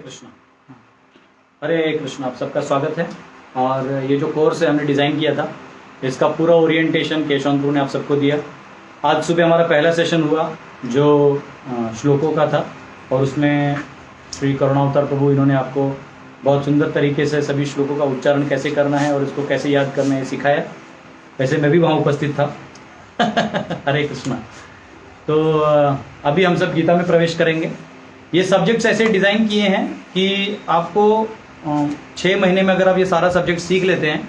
कृष्णा। हरे कृष्ण, आप सबका स्वागत है। और ये जो कोर्स है हमने डिज़ाइन किया था, इसका पूरा ओरिएंटेशन केशव गुरु ने आप सबको दिया। आज सुबह हमारा पहला सेशन हुआ जो श्लोकों का था, और उसमें श्री करुणावतार प्रभु इन्होंने आपको बहुत सुंदर तरीके से सभी श्लोकों का उच्चारण कैसे करना है और इसको कैसे याद करना है सिखाया। वैसे मैं भी वहाँ उपस्थित था। हरे कृष्णा। तो अभी हम सब गीता में प्रवेश करेंगे। ये सब्जेक्ट्स ऐसे डिज़ाइन किए हैं कि आपको 6 महीने में अगर आप ये सारा सब्जेक्ट सीख लेते हैं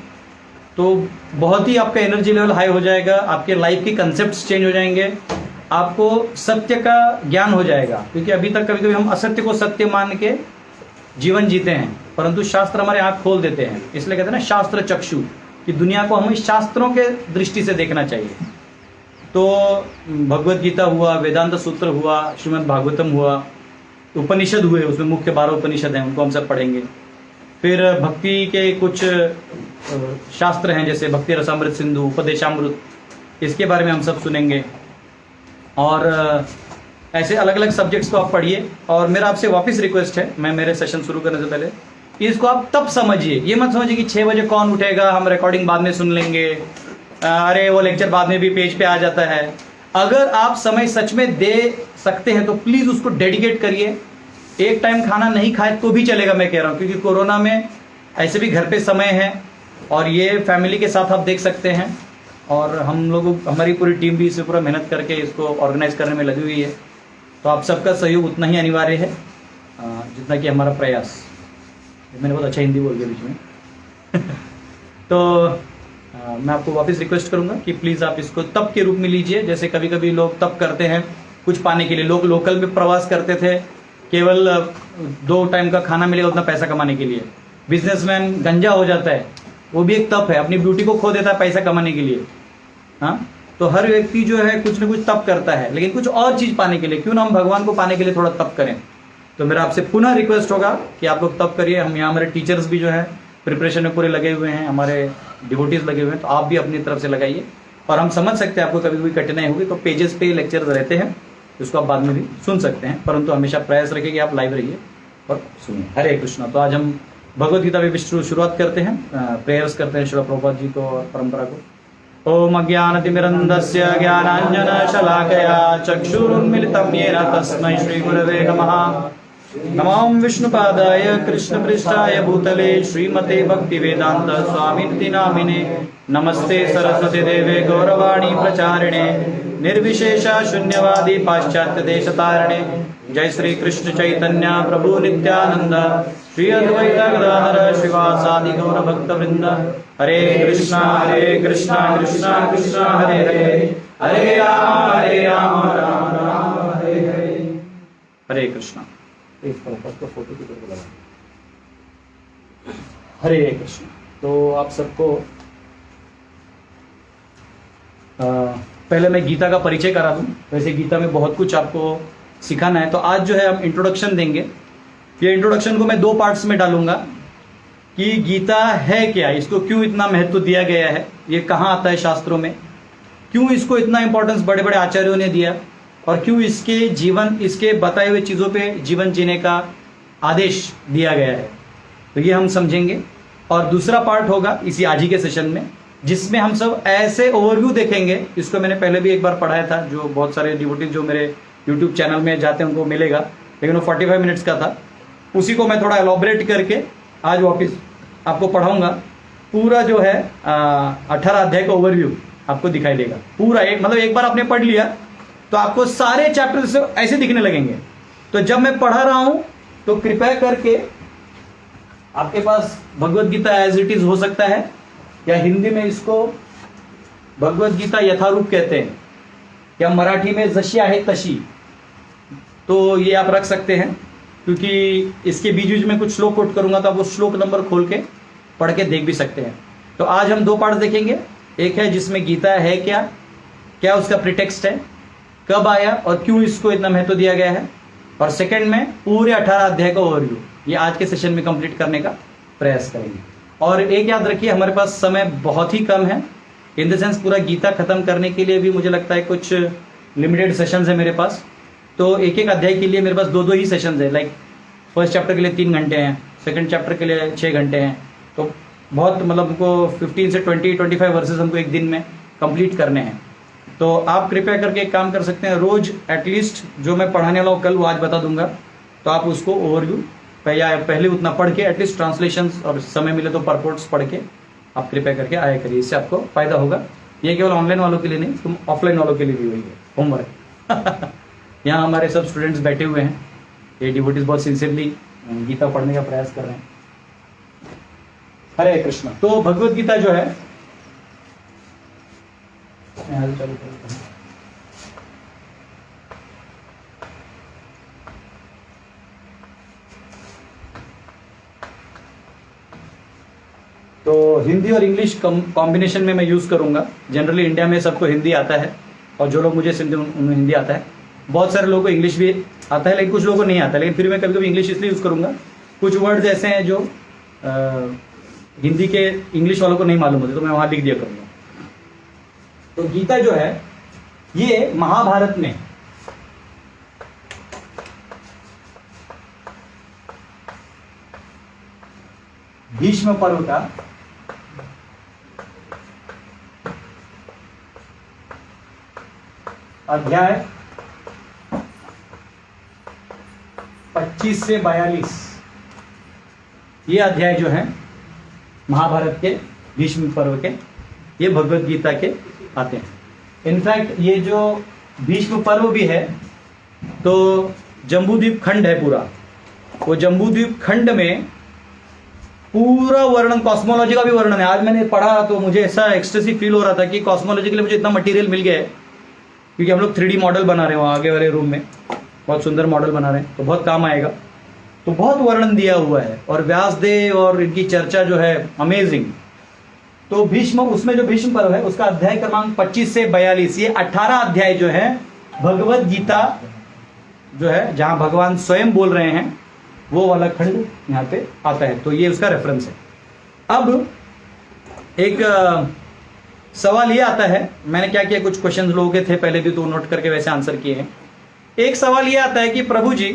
तो बहुत ही आपका एनर्जी लेवल हाई हो जाएगा, आपके लाइफ के कंसेप्ट्स चेंज हो जाएंगे, आपको सत्य का ज्ञान हो जाएगा। क्योंकि अभी तक कभी कभी हम असत्य को सत्य मान के जीवन जीते हैं, परंतु शास्त्र हमारे आँख खोल देते हैं। इसलिए कहते हैं ना शास्त्र चक्षु, कि दुनिया को हमें शास्त्रों के दृष्टि से देखना चाहिए। तो भगवत गीता हुआ, वेदांत सूत्र हुआ, श्रीमद् भागवतम हुआ, उपनिषद हुए, उसमें मुख्य 12 उपनिषद हैं, उनको हम सब पढ़ेंगे। फिर भक्ति के कुछ शास्त्र हैं जैसे भक्ति रसामृत सिंधु, उपदेशामृत, इसके बारे में हम सब सुनेंगे। और ऐसे अलग अलग सब्जेक्ट्स को आप पढ़िए। और मेरा आपसे वापस रिक्वेस्ट है, मैं मेरे सेशन शुरू करने से पहले इसको आप तब समझिए। ये मत समझिए कि 6 बजे कौन उठेगा, हम रिकॉर्डिंग बाद में सुन लेंगे, अरे वो लेक्चर बाद में भी पेज पे आ जाता है। अगर आप समय सच में दे सकते हैं तो प्लीज़ उसको डेडिकेट करिए। एक टाइम खाना नहीं खाए तो भी चलेगा, मैं कह रहा हूँ, क्योंकि कोरोना में ऐसे भी घर पे समय है और ये फैमिली के साथ आप देख सकते हैं। और हम लोग, हमारी पूरी टीम भी इसमें पूरा मेहनत करके इसको ऑर्गेनाइज करने में लगी हुई है। तो आप सबका सहयोग उतना ही अनिवार्य है जितना कि हमारा प्रयास। मैंने बहुत अच्छा हिंदी बोल दिया बीच में। तो मैं आपको वापस रिक्वेस्ट करूंगा कि प्लीज़ आप इसको तप के रूप में लीजिए। जैसे कभी कभी लोग तप करते हैं कुछ पाने के लिए। लोग लोकल में प्रवास करते थे केवल 2 टाइम का खाना मिलेगा उतना पैसा कमाने के लिए। बिजनेसमैन गंजा हो जाता है, वो भी एक तप है, अपनी ब्यूटी को खो देता है पैसा कमाने के लिए। हाँ, तो हर व्यक्ति जो है कुछ न कुछ तप करता है, लेकिन कुछ और चीज़ पाने के लिए। क्यों ना हम भगवान को पाने के लिए थोड़ा तप करें। तो मेरा आपसे पुनः रिक्वेस्ट होगा कि आप लोग तप करिए। हम यहाँ हमारे टीचर्स भी जो है प्रिपरेशन में पूरे लगे हुए हैं, हमारे डिवोटीज लगे हुए हैं, तो आप भी अपनी तरफ से लगाइए। और हम समझ सकते हैं आपको कभी कोई कठिनाई होगी तो पेजेस पे लेक्चर्स रहते हैं, उसको आप बाद में भी सुन सकते हैं, परंतु हमेशा प्रयास रखें कि आप लाइव रहिए और सुनिए। हरे कृष्णा। तो आज हम भगवद गीता भी शुरुआत करते हैं, प्रेयर्स करते हैं श्रील प्रभुपाद जी को और परंपरा को। ओम अज्ञानतिमिरन्धस्य ज्ञानाञ्जनशलाकया चक्षुरुन्मिलितं येन तस्मै श्रीगुरवे नमः। नमो विष्णुपादाय कृष्णपृष्ठाय भूतले श्रीमते भक्तिवेदांत स्वामिनिति नामिने। नमस्ते सरस्वती देवे गौरवाणी प्रचारिणे निर्विशेष शून्यवादी पाश्चात्य देशतारिणे। जय श्री कृष्ण चैतन्य प्रभु नित्यानंद श्री अद्वैत गदाधर श्रीवासादि गौर भक्त वृंद। हरे कृष्णा कृष्णा कृष्णा हरे हरे, हरे राम राम राम हरे हरे। हरे कृष्णा। फोटो की तरफ लगा। हरे कृष्ण। तो आप सबको पहले मैं गीता का परिचय करा दूं। वैसे गीता में बहुत कुछ आपको सिखाना है। तो आज जो है हम इंट्रोडक्शन देंगे। ये इंट्रोडक्शन को मैं 2 पार्ट्स में डालूंगा कि गीता है क्या, इसको क्यों इतना महत्व दिया गया है, ये कहाँ आता है शास्त्रों में, क्यों इसको इतना इंपॉर्टेंस बड़े बड़े आचार्यों ने दिया, और क्यों इसके बताए हुए चीज़ों पे जीवन जीने का आदेश दिया गया है। तो ये हम समझेंगे। और दूसरा पार्ट होगा इसी आज ही के सेशन में, जिसमें हम सब ऐसे ओवरव्यू देखेंगे। इसको मैंने पहले भी एक बार पढ़ाया था, जो बहुत सारे डिवोटीज जो मेरे यूट्यूब चैनल में जाते हैं उनको मिलेगा, लेकिन वो 45 मिनट्स का था। उसी को मैं थोड़ा एलॉबरेट करके आज वापस आपको पढ़ाऊँगा। पूरा जो है 18 अध्याय का ओवरव्यू आपको दिखाई देगा पूरा। मतलब एक बार आपने पढ़ लिया तो आपको सारे चैप्टर ऐसे दिखने लगेंगे। तो जब मैं पढ़ा रहा हूं तो कृपया करके आपके पास Bhagavad Gita as it is हो सकता है, या हिंदी में इसको भगवत गीता यथारूप कहते हैं, या मराठी में जशी आहे तशी। तो ये आप रख सकते हैं, क्योंकि इसके बीच बीच में कुछ श्लोक कोट करूंगा तो आप वो श्लोक नंबर खोल के पढ़ के देख भी सकते हैं। तो आज हम 2 पार्ट देखेंगे। एक है जिसमें गीता है क्या उसका प्रिटेक्स्ट है, कब आया और क्यों इसको इतना महत्व दिया गया है, और सेकंड में पूरे 18 अध्याय का ओवरव्यू। ये आज के सेशन में कंप्लीट करने का प्रयास करेंगे। और एक याद रखिए, हमारे पास समय बहुत ही कम है। इन द सेंस पूरा गीता खत्म करने के लिए भी मुझे लगता है कुछ लिमिटेड सेशंस है मेरे पास। तो एक एक अध्याय के लिए मेरे पास 2-2 ही सेशंस है। लाइक फर्स्ट चैप्टर के लिए 3 घंटे हैं, सेकंड चैप्टर के लिए 6 घंटे हैं। तो बहुत मतलब हमको 15 से 25 वर्सेस हमको एक दिन में कंप्लीट करने हैं। तो आप कृपया करके एक काम कर सकते हैं, रोज एटलीस्ट जो मैं पढ़ाने वाला हूँ कल वो आज बता दूंगा, तो आप उसको ओवरव्यू या पहले उतना पढ़ के एटलीस्ट ट्रांसलेशन और समय मिले तो परपोर्ट्स पढ़ के आप कृपया करके आया करिए, इससे आपको फायदा होगा। ये केवल ऑनलाइन वालों के लिए नहीं, तुम ऑफलाइन वालों के लिए भी वही है होमवर्क। यहाँ हमारे सब स्टूडेंट्स बैठे हुए हैं, ये डिवोटीज बहुत सिंसियरली गीता पढ़ने का प्रयास कर रहे हैं। हरे कृष्ण। तो भगवत गीता जो है, तो हिंदी और इंग्लिश कॉम्बिनेशन में मैं यूज़ करूंगा। जनरली इंडिया में सबको हिंदी आता है, और जो लोग मुझे उन्हें हिंदी आता है। बहुत सारे लोगों को इंग्लिश भी आता है, लेकिन कुछ लोगों को नहीं आता। लेकिन फिर मैं कभी कभी इंग्लिश इसलिए यूज़ करूंगा, कुछ वर्ड्स ऐसे हैं जो हिंदी के इंग्लिश वालों को नहीं मालूम होते, तो मैं वहाँ लिख दिया करूँगा। तो गीता जो है ये महाभारत में भीष्म पर्व का अध्याय 25 से 42, ये अध्याय जो है महाभारत के भीष्म पर्व के, ये भगवत गीता के आते हैं। इनफैक्ट ये जो भीष्म पर्व भी है, तो जम्बूद्वीप खंड है पूरा, वो जम्बूद्वीप खंड में पूरा वर्णन, कॉस्मोलॉजी का भी वर्णन है। आज मैंने पढ़ा तो मुझे ऐसा एक्सटेसिव फील हो रहा था कि कॉस्मोलॉजी के लिए मुझे इतना मटेरियल मिल गया है, क्योंकि हम लोग 3D मॉडल बना रहे हैं वहाँ आगे वाले रूम में, बहुत सुंदर मॉडल बना रहे हैं, तो बहुत काम आएगा। तो बहुत वर्णन दिया हुआ है, और व्यासदेव और इनकी चर्चा जो है अमेजिंग। तो भीष्म, उसमें जो भीष्म पर्व है उसका अध्याय क्रमांक 25 से 42, ये 18 अध्याय जो है भगवत गीता जो है, जहां भगवान स्वयं बोल रहे हैं, वो वाला खंड यहाँ पे आता है। तो ये उसका रेफरेंस है। अब एक सवाल ये आता है, मैंने क्या किया, कुछ क्वेश्चन लोगों के थे पहले भी, तो नोट करके वैसे आंसर किए हैं। एक सवाल ये आता है कि प्रभु जी,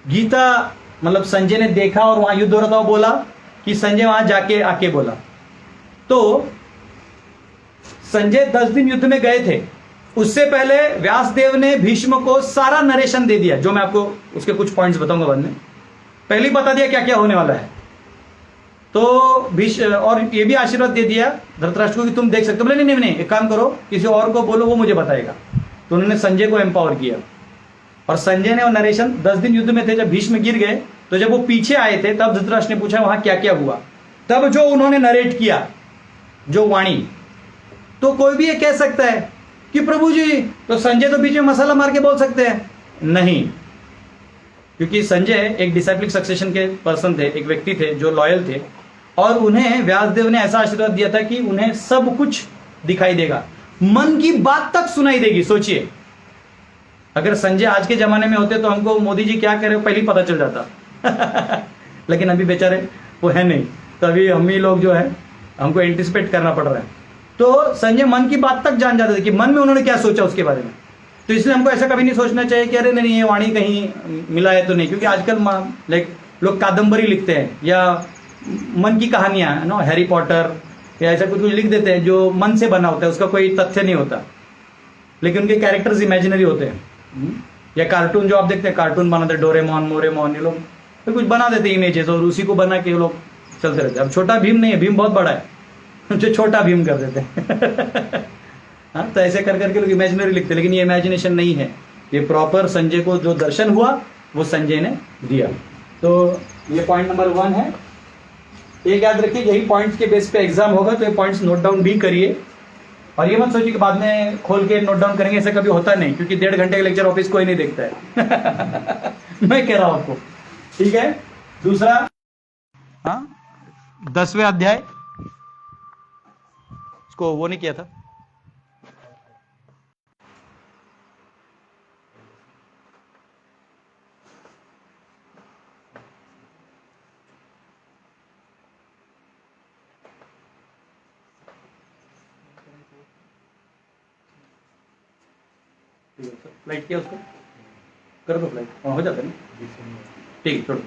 गीता मतलब संजय ने देखा और वहां युद्ध हो रहा था, वो बोला कि संजय वहां जाके आके बोला? तो संजय 10 दिन युद्ध में गए थे, उससे पहले व्यासदेव ने भीष्म को सारा नरेशन दे दिया, जो मैं आपको उसके कुछ पॉइंट्स बताऊंगा बाद में। पहले ही बता दिया क्या क्या होने वाला है। तो भीष्म, और ये भी आशीर्वाद दे दिया धृतराष्ट्र को कि तुम देख सकते हो। बोले नहीं नहीं नहीं, एक काम करो, किसी और को बोलो, वो मुझे बताएगा। तो उन्होंने संजय को एम्पावर किया, और संजय ने वो नरेशन, 10 दिन युद्ध में थे, जब भीष्म गिर गए, तो जब वो पीछे आए थे, तब धृतराष्ट्र ने पूछा वहां क्या क्या हुआ, तब जो उन्होंने नरेट किया, जो वाणी। तो कोई भी ये कह सकता है कि प्रभु जी, तो संजय तो बीच में मसाला मार के बोल सकते हैं? नहीं, क्योंकि संजय एक डिसाइप्लिक सक्सेशन के पर्सन थे, एक व्यक्ति थे जो लॉयल थे, और उन्हें व्यासदेव ने ऐसा आशीर्वाद दिया था कि उन्हें सब कुछ दिखाई देगा, मन की बात तक सुनाई देगी। सोचिए, अगर संजय आज के जमाने में होते तो हमको मोदी जी क्या कह रहे हो पहले ही पता चल जाता। लेकिन अभी बेचारे वो है नहीं, तो अभी हम ही लोग जो है हमको एंटिसिपेट करना पड़ रहा है। तो संजय मन की बात तक जान जाते थे कि मन में उन्होंने क्या सोचा उसके बारे में। तो इसलिए हमको ऐसा कभी नहीं सोचना चाहिए कि अरे नहीं, ये वाणी कहीं मिला है तो नहीं, क्योंकि आजकल लाइक लोग कादम्बरी लिखते हैं या मन की कहानियां, नो, हैरी पॉटर या ऐसा कुछ कुछ लिख देते हैं जो मन से बना होता है, उसका कोई तथ्य नहीं होता, लेकिन उनके कैरेक्टर्स इमेजिनरी होते हैं। या कार्टून जो आप देखते हैं, कार्टून बनाते हैं, डोरेमोन, मोरेमोन, ये लोग तो कुछ बना देते हैं इमेजेस, और उसी को बना के लोग चलते रहते हैं। अब छोटा भीम नहीं है, भीम बहुत बड़ा है, जो छोटा भीम कर देते हैं। हाँ, तो ऐसे कर करके लोग इमेजिनरी लिखते हैं, लेकिन ये इमेजिनेशन नहीं है, ये प्रॉपर संजय को जो दर्शन हुआ वो संजय ने दिया। तो ये पॉइंट नंबर 1 है। एक याद रखिए, यही पॉइंट्स के बेस पे एग्जाम होगा, तो ये पॉइंट्स नोट डाउन भी करिए। और ये मत सोचिए कि बाद में खोल के नोट डाउन करेंगे, ऐसा कभी होता नहीं, क्योंकि 1.5 घंटे का लेक्चर ऑफिस कोई नहीं देखता है। मैं कह रहा हूं आपको, ठीक है। दूसरा, हाँ, 10वें अध्याय, उसको वो नहीं किया था। लाइट किया उसको। कर दो फ्लाइट, हो जाता है ना, ठीक है छोड़ो।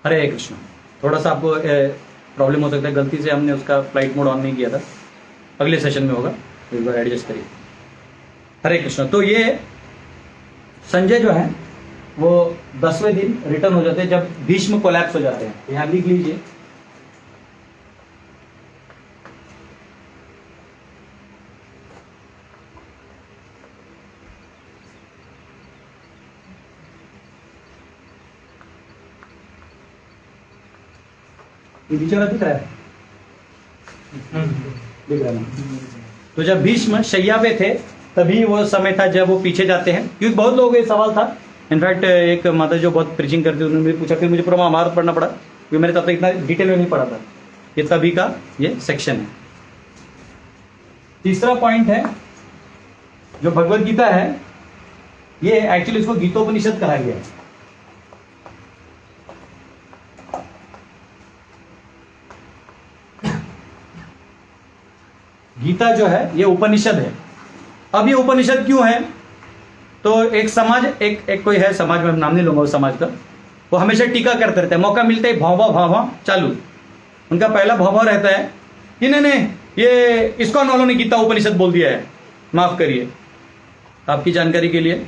हरे कृष्ण। थोड़ा सा आपको प्रॉब्लम हो सकता है, गलती से हमने उसका फ्लाइट मोड ऑन नहीं किया था, अगले सेशन में होगा, तो एक बार एडजस्ट करिए। हरे कृष्ण। तो ये संजय जो है वो 10वें दिन रिटर्न हो जाते हैं जब भीष्म कोलैप्स हो जाते हैं। यहाँ लिख लीजिए, ये नीचे वाला दिख रहा है, दिख रहा है ना। तो जब भीष्म शैया पे थे तभी वो समय था जब वो पीछे जाते हैं, क्योंकि बहुत लोगों को ये सवाल था। इनफैक्ट एक माता जो बहुत प्रीचिंग करती थी उन्होंने भी पूछा, फिर मुझे पूरा महाभारत पढ़ना पड़ा क्योंकि मैंने तब तक इतना डिटेल में नहीं पढ़ा था। ये तभी का ये सेक्शन है। तीसरा पॉइंट है जो भगवत गीता है, ये एक्चुअली इसको गीतोपनिषद कहा गया है। गीता जो है ये उपनिषद है। अब ये उपनिषद क्यों है? तो एक समाज, एक कोई है समाज में, नाम नहीं लूंगा उस समाज का, वो हमेशा टीका करते रहते हैं, मौका मिलते ही भाव भाव चालू। उनका पहला भाव रहता है कि नहीं ये इस्कॉन वालों ने गीता उपनिषद बोल दिया है, माफ करिए। आपकी जानकारी के लिए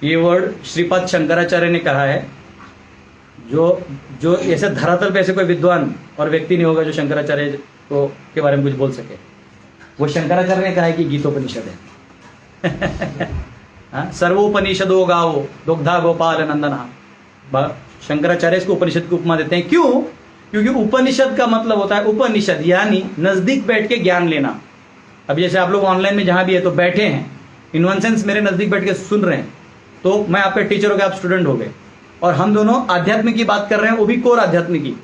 ये वर्ड श्रीपाद शंकराचार्य ने कहा है। जो ऐसे धरातल पे ऐसे कोई विद्वान और व्यक्ति नहीं होगा जो शंकराचार्य को के बारे में कुछ बोल सके। वो शंकराचार्य ने कहा है कि गीतोपनिषद है। सर्वोपनिषदो गावो दुग्धा गोपाल नंदना। शंकराचार्य इसको उपनिषद की उपमा देते हैं। क्यों? क्योंकि उपनिषद का मतलब होता है उपनिषद यानी नजदीक बैठ के ज्ञान लेना। अब जैसे आप लोग ऑनलाइन में जहां भी है तो बैठे हैं, इन वन सेंस मेरे नजदीक बैठ के सुन रहे हैं, तो मैं आपके टीचर हो गया, आप स्टूडेंट हो गए, और हम दोनों आध्यात्म की बात कर रहे हैं, वो भी कोर आध्यात्म की,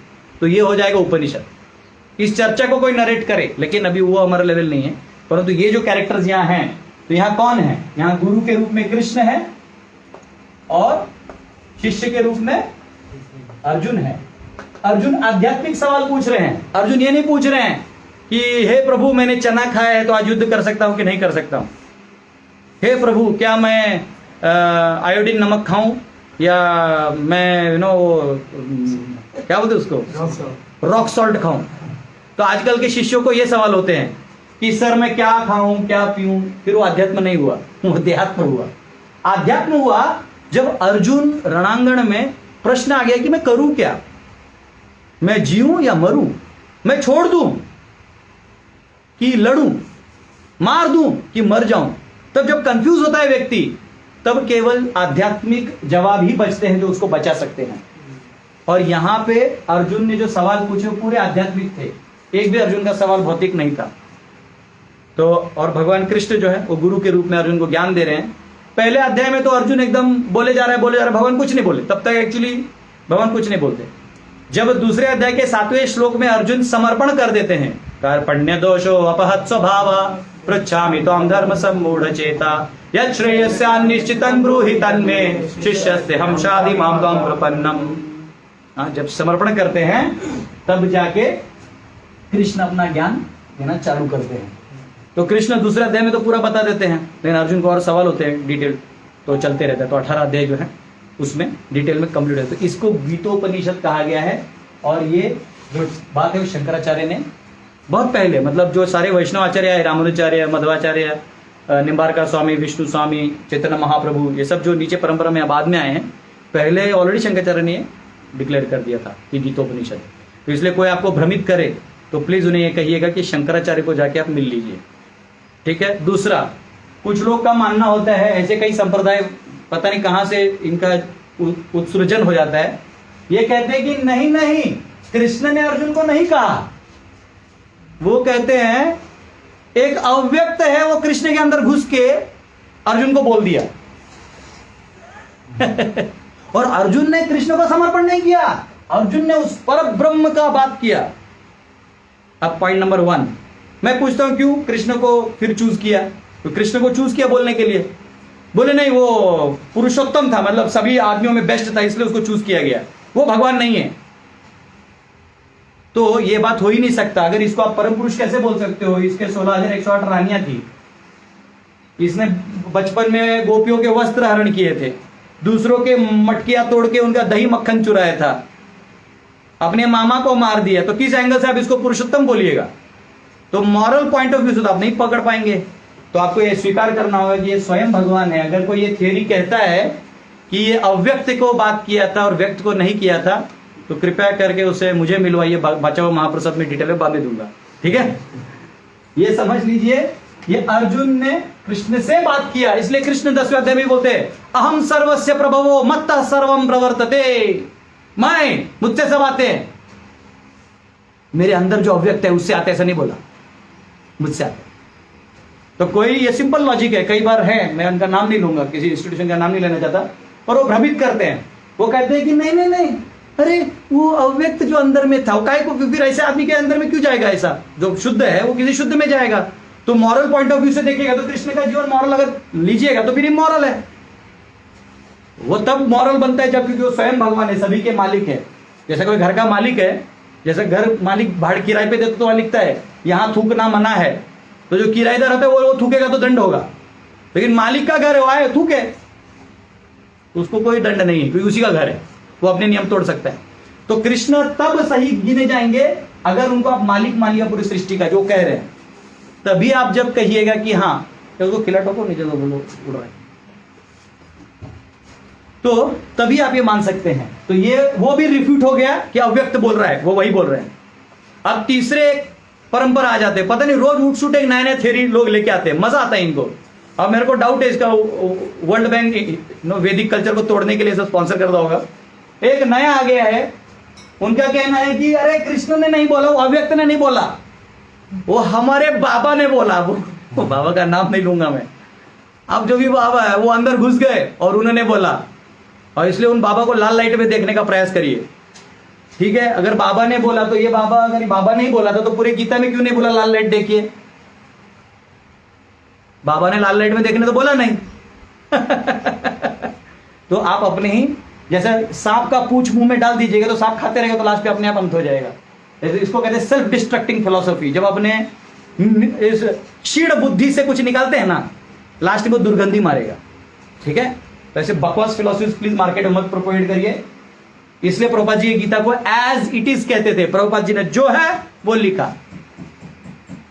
तो ये हो जाएगा उपनिषद। इस चर्चा को कोई नरेट करे, लेकिन अभी वो हमारा लेवल नहीं है, परंतु ये जो कैरेक्टर्स यहाँ हैं, तो यहाँ कौन है? यहाँ गुरु के रूप में कृष्ण है और शिष्य के रूप में अर्जुन है। अर्जुन आध्यात्मिक सवाल पूछ रहे हैं। अर्जुन ये नहीं पूछ रहे हैं कि हे प्रभु मैंने चना खाया है तो आज युद्ध कर सकता हूं कि नहीं कर सकता हूं। हे प्रभु क्या मैं आयोडीन नमक खाऊं या मैं क्या बोलते उसको रॉक सॉल्ट खाऊं। तो आजकल के शिष्यों को ये सवाल होते हैं कि सर मैं क्या खाऊं क्या पीऊं। फिर वो अध्यात्म नहीं हुआ, वो देहात्म हुआ। आध्यात्म हुआ जब अर्जुन रणांगण में प्रश्न आ गया कि मैं करूं क्या, मैं जीऊं या मरूं, मैं छोड़ दूं कि लड़ूं, मार दूं कि मर जाऊं। तब जब कंफ्यूज होता है व्यक्ति, तब केवल आध्यात्मिक जवाब ही बचते हैं जो उसको बचा सकते हैं। और यहां पे अर्जुन ने जो सवाल पूछे वो पूरे आध्यात्मिक थे, एक भी अर्जुन का सवाल भौतिक नहीं था। तो और भगवान कृष्ण जो है वो गुरु के रूप में अर्जुन को ज्ञान दे रहे हैं। पहले अध्याय में तो अर्जुन एकदम बोले जा रहा है, भगवान कुछ नहीं बोले। तब तक एक्चुअली भगवान कुछ नहीं बोलते। जब दूसरे अध्याय के 7वें श्लोक में अर्जुन समर्पण कर देते हैं, कार्पण्य दोषो अपहत स्वभाव पृच्छामि त्वां धर्म सम्मूढ़ चेता यत् श्रेयस्यान्निश्चितं ब्रूहि तन्मे शिष्यस्य हम शादि मां त्वां प्रपन्नम। जब समर्पण करते हैं तब जाके कृष्ण अपना ज्ञान देना चालू करते हैं। तो कृष्ण दूसरे अध्याय में तो पूरा बता देते हैं, लेकिन अर्जुन को और सवाल होते हैं डिटेल, तो चलते रहते हैं। तो 18 अध्याय जो है उसमें डिटेल में कंप्लीट है। तो इसको गीतोपनिषद कहा गया है। और ये जो बात है वो शंकराचार्य ने बहुत पहले, मतलब जो सारे वैष्णव आचार्य है, रामानुजाचार्य, मध्वाचार्य, निम्बारका स्वामी, विष्णु स्वामी, चैतन्य महाप्रभु, ये सब जो नीचे परंपरा में बाद में आए हैं, पहले ऑलरेडी शंकराचार्य ने डिक्लेयर कर दिया था कि गीतोपनिषद। तो इसलिए कोई आपको भ्रमित करे तो प्लीज उन्हें ये कहिएगा कि शंकराचार्य को जाके आप मिल लीजिए, ठीक है। दूसरा, कुछ लोग का मानना होता है, ऐसे कई संप्रदाय पता नहीं कहां से इनका उत्सृजन हो जाता है, ये कहते हैं कि नहीं नहीं कृष्ण ने अर्जुन को नहीं कहा। वो कहते हैं एक अव्यक्त है, वो कृष्ण के अंदर घुस के अर्जुन को बोल दिया। और अर्जुन ने कृष्ण को समर्पण नहीं किया, अर्जुन ने उस पर ब्रह्म का बात किया। अब पॉइंट नंबर 1 मैं पूछता हूं क्यों कृष्ण को फिर चूज किया? तो कृष्ण को चूज किया बोलने के लिए, बोले नहीं वो पुरुषोत्तम था, मतलब सभी आदमियों में बेस्ट था, इसलिए उसको चूज किया गया, वो भगवान नहीं है। तो ये बात हो ही नहीं सकता। अगर इसको आप परम पुरुष कैसे बोल सकते हो? इसके 16,108 रानियां थी, इसने बचपन में गोपियों के वस्त्र हरण किए थे, दूसरों के मटकियां तोड़ के उनका दही मक्खन चुराया था, अपने मामा को मार दिया, तो किस एंगल से आप इसको पुरुषोत्तम बोलिएगा? तो मॉरल पॉइंट ऑफ व्यू से तो आप नहीं पकड़ पाएंगे। तो आपको ये स्वीकार करना होगा कि ये स्वयं भगवान है। अगर कोई ये थियोरी कहता है कि ये अव्यक्त को बात किया था और व्यक्त को नहीं किया था, तो कृपया करके उसे मुझे मिलवाइए, बचा हुआ महाप्रसाद में डिटेल में बाद में दूंगा, ठीक है? ये समझ लीजिए, ये अर्जुन ने कृष्ण से बात किया, इसलिए कृष्ण 10वें अध्याय में बोलते हैं अहम सर्वस्य प्रभवो मत्तः सर्वम प्रवर्तते, मैं, मुझसे सब आते हैं, मेरे अंदर जो अव्यक्त है उससे आते, ऐसा नहीं बोला, मुझसे आते। तो कोई, ये सिंपल लॉजिक है, कई बार है, मैं उनका नाम नहीं लूंगा, किसी इंस्टीट्यूशन का नाम नहीं लेना चाहता, और वो भ्रमित करते हैं। वो कहते हैं कि नहीं नहीं नहीं, अरे वो अव्यक्त जो अंदर में था, वो काय को, फिर ऐसे आदमी के अंदर में क्यों जाएगा? ऐसा जो शुद्ध है वो किसी शुद्ध में जाएगा। तो मॉरल पॉइंट ऑफ व्यू से देखिएगा तो कृष्ण का जीवन मॉरल अगर लीजिएगा तो फिर इमॉरल है। वो तब मॉरल बनता है जब जो स्वयं भगवान है, सभी के मालिक है। जैसे कोई घर का मालिक है, जैसे घर मालिक भाड़े किराए पे देता तो वहां लिखता है यहां थूकना मना है, तो जो किराएदार होता है वो थूकेगा तो दंड होगा, लेकिन मालिक का घर है, वो आए थूके, उसको कोई दंड नहीं है, क्योंकि उसी का घर है, वो अपने नियम तोड़ सकता है। तो कृष्ण तब सही गिने जाएंगे अगर उनको आप मालिक मानिएगा पूरी सृष्टि का, जो कह रहे हैं। तभी आप जब कहिएगा कि हाँ, उसको खिला ठोको, नीचे तो बोलो उड़ रहा है, तो तभी आप ये मान सकते हैं। तो ये वो भी रिफ्यूट हो गया कि अव्यक्त बोल रहा है, वो वही बोल रहे हैं। अब तीसरे परंपरा आ जाते हैं, पता नहीं रोज उठ सुट एक नए नए थ्योरी लोग लेके आते हैं, मजा आता है इनको। अब मेरे को डाउट है इसका, वर्ल्ड बैंक वैदिक कल्चर को तोड़ने के लिए सब स्पॉन्सर करता होगा। एक नया आ गया है, उनका कहना है कि अरे कृष्ण ने नहीं बोला, वो अव्यक्त ने नहीं बोला, वो हमारे बाबा ने बोला। वो बाबा का नाम नहीं लूंगा मैं, अब जो भी बाबा है वो अंदर घुस गए और उन्होंने बोला, और इसलिए उन बाबा को लाल लाइट में देखने का प्रयास करिए, ठीक है? अगर बाबा ने बोला तो ये बाबा, अगर बाबा नहीं बोला था तो पूरे गीता में क्यों नहीं बोला लाल लाइट देखिए? बाबा ने लाल लाइट में देखने तो बोला नहीं। तो आप अपने ही, जैसे सांप का पूंछ मुंह में डाल दीजिएगा तो सांप खाते रहेगा तो लास्ट पे अपने आप अंत हो जाएगा। इसको कहते हैं सेल्फ डिस्ट्रक्टिंग फिलोसॉफी। जब अपने इस क्षीण बुद्धि से कुछ निकालते हैं ना, लास्ट में दुर्गंधी मारेगा, ठीक है? तो ऐसे बकवास फिलोसफी प्लीज मार्केट में मत प्रोपोगेट करिए। इसलिए प्रभुपाद जी गीता को एज इट इज कहते थे। प्रभुपाद जी ने जो है वो लिखा।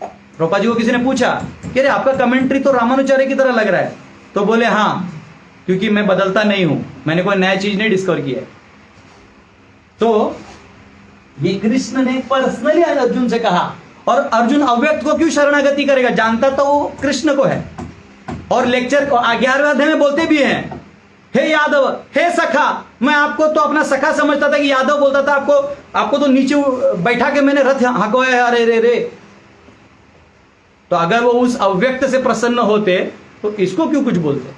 प्रभुपाद जी को किसी ने पूछा कि अरे आपका कमेंट्री तो रामानुचार्य की तरह लग रहा है, तो बोले हाँ, क्योंकि मैं बदलता नहीं हूं, मैंने कोई नया चीज नहीं डिस्कवर किया है। तो ये कृष्ण ने पर्सनली अर्जुन से कहा, और अर्जुन अव्यक्त को क्यों शरणागति करेगा? जानता तो वो कृष्ण को है। और लेक्चर को 11वें अध्याय में बोलते भी हैं, हे यादव, हे सखा। मैं आपको तो अपना सखा समझता था कि यादव बोलता था, आपको तो नीचे बैठा के मैंने रथ हकवाया है, अरे रे रे। तो अगर वो उस अव्यक्त से प्रसन्न होते तो इसको क्यों कुछ बोलते?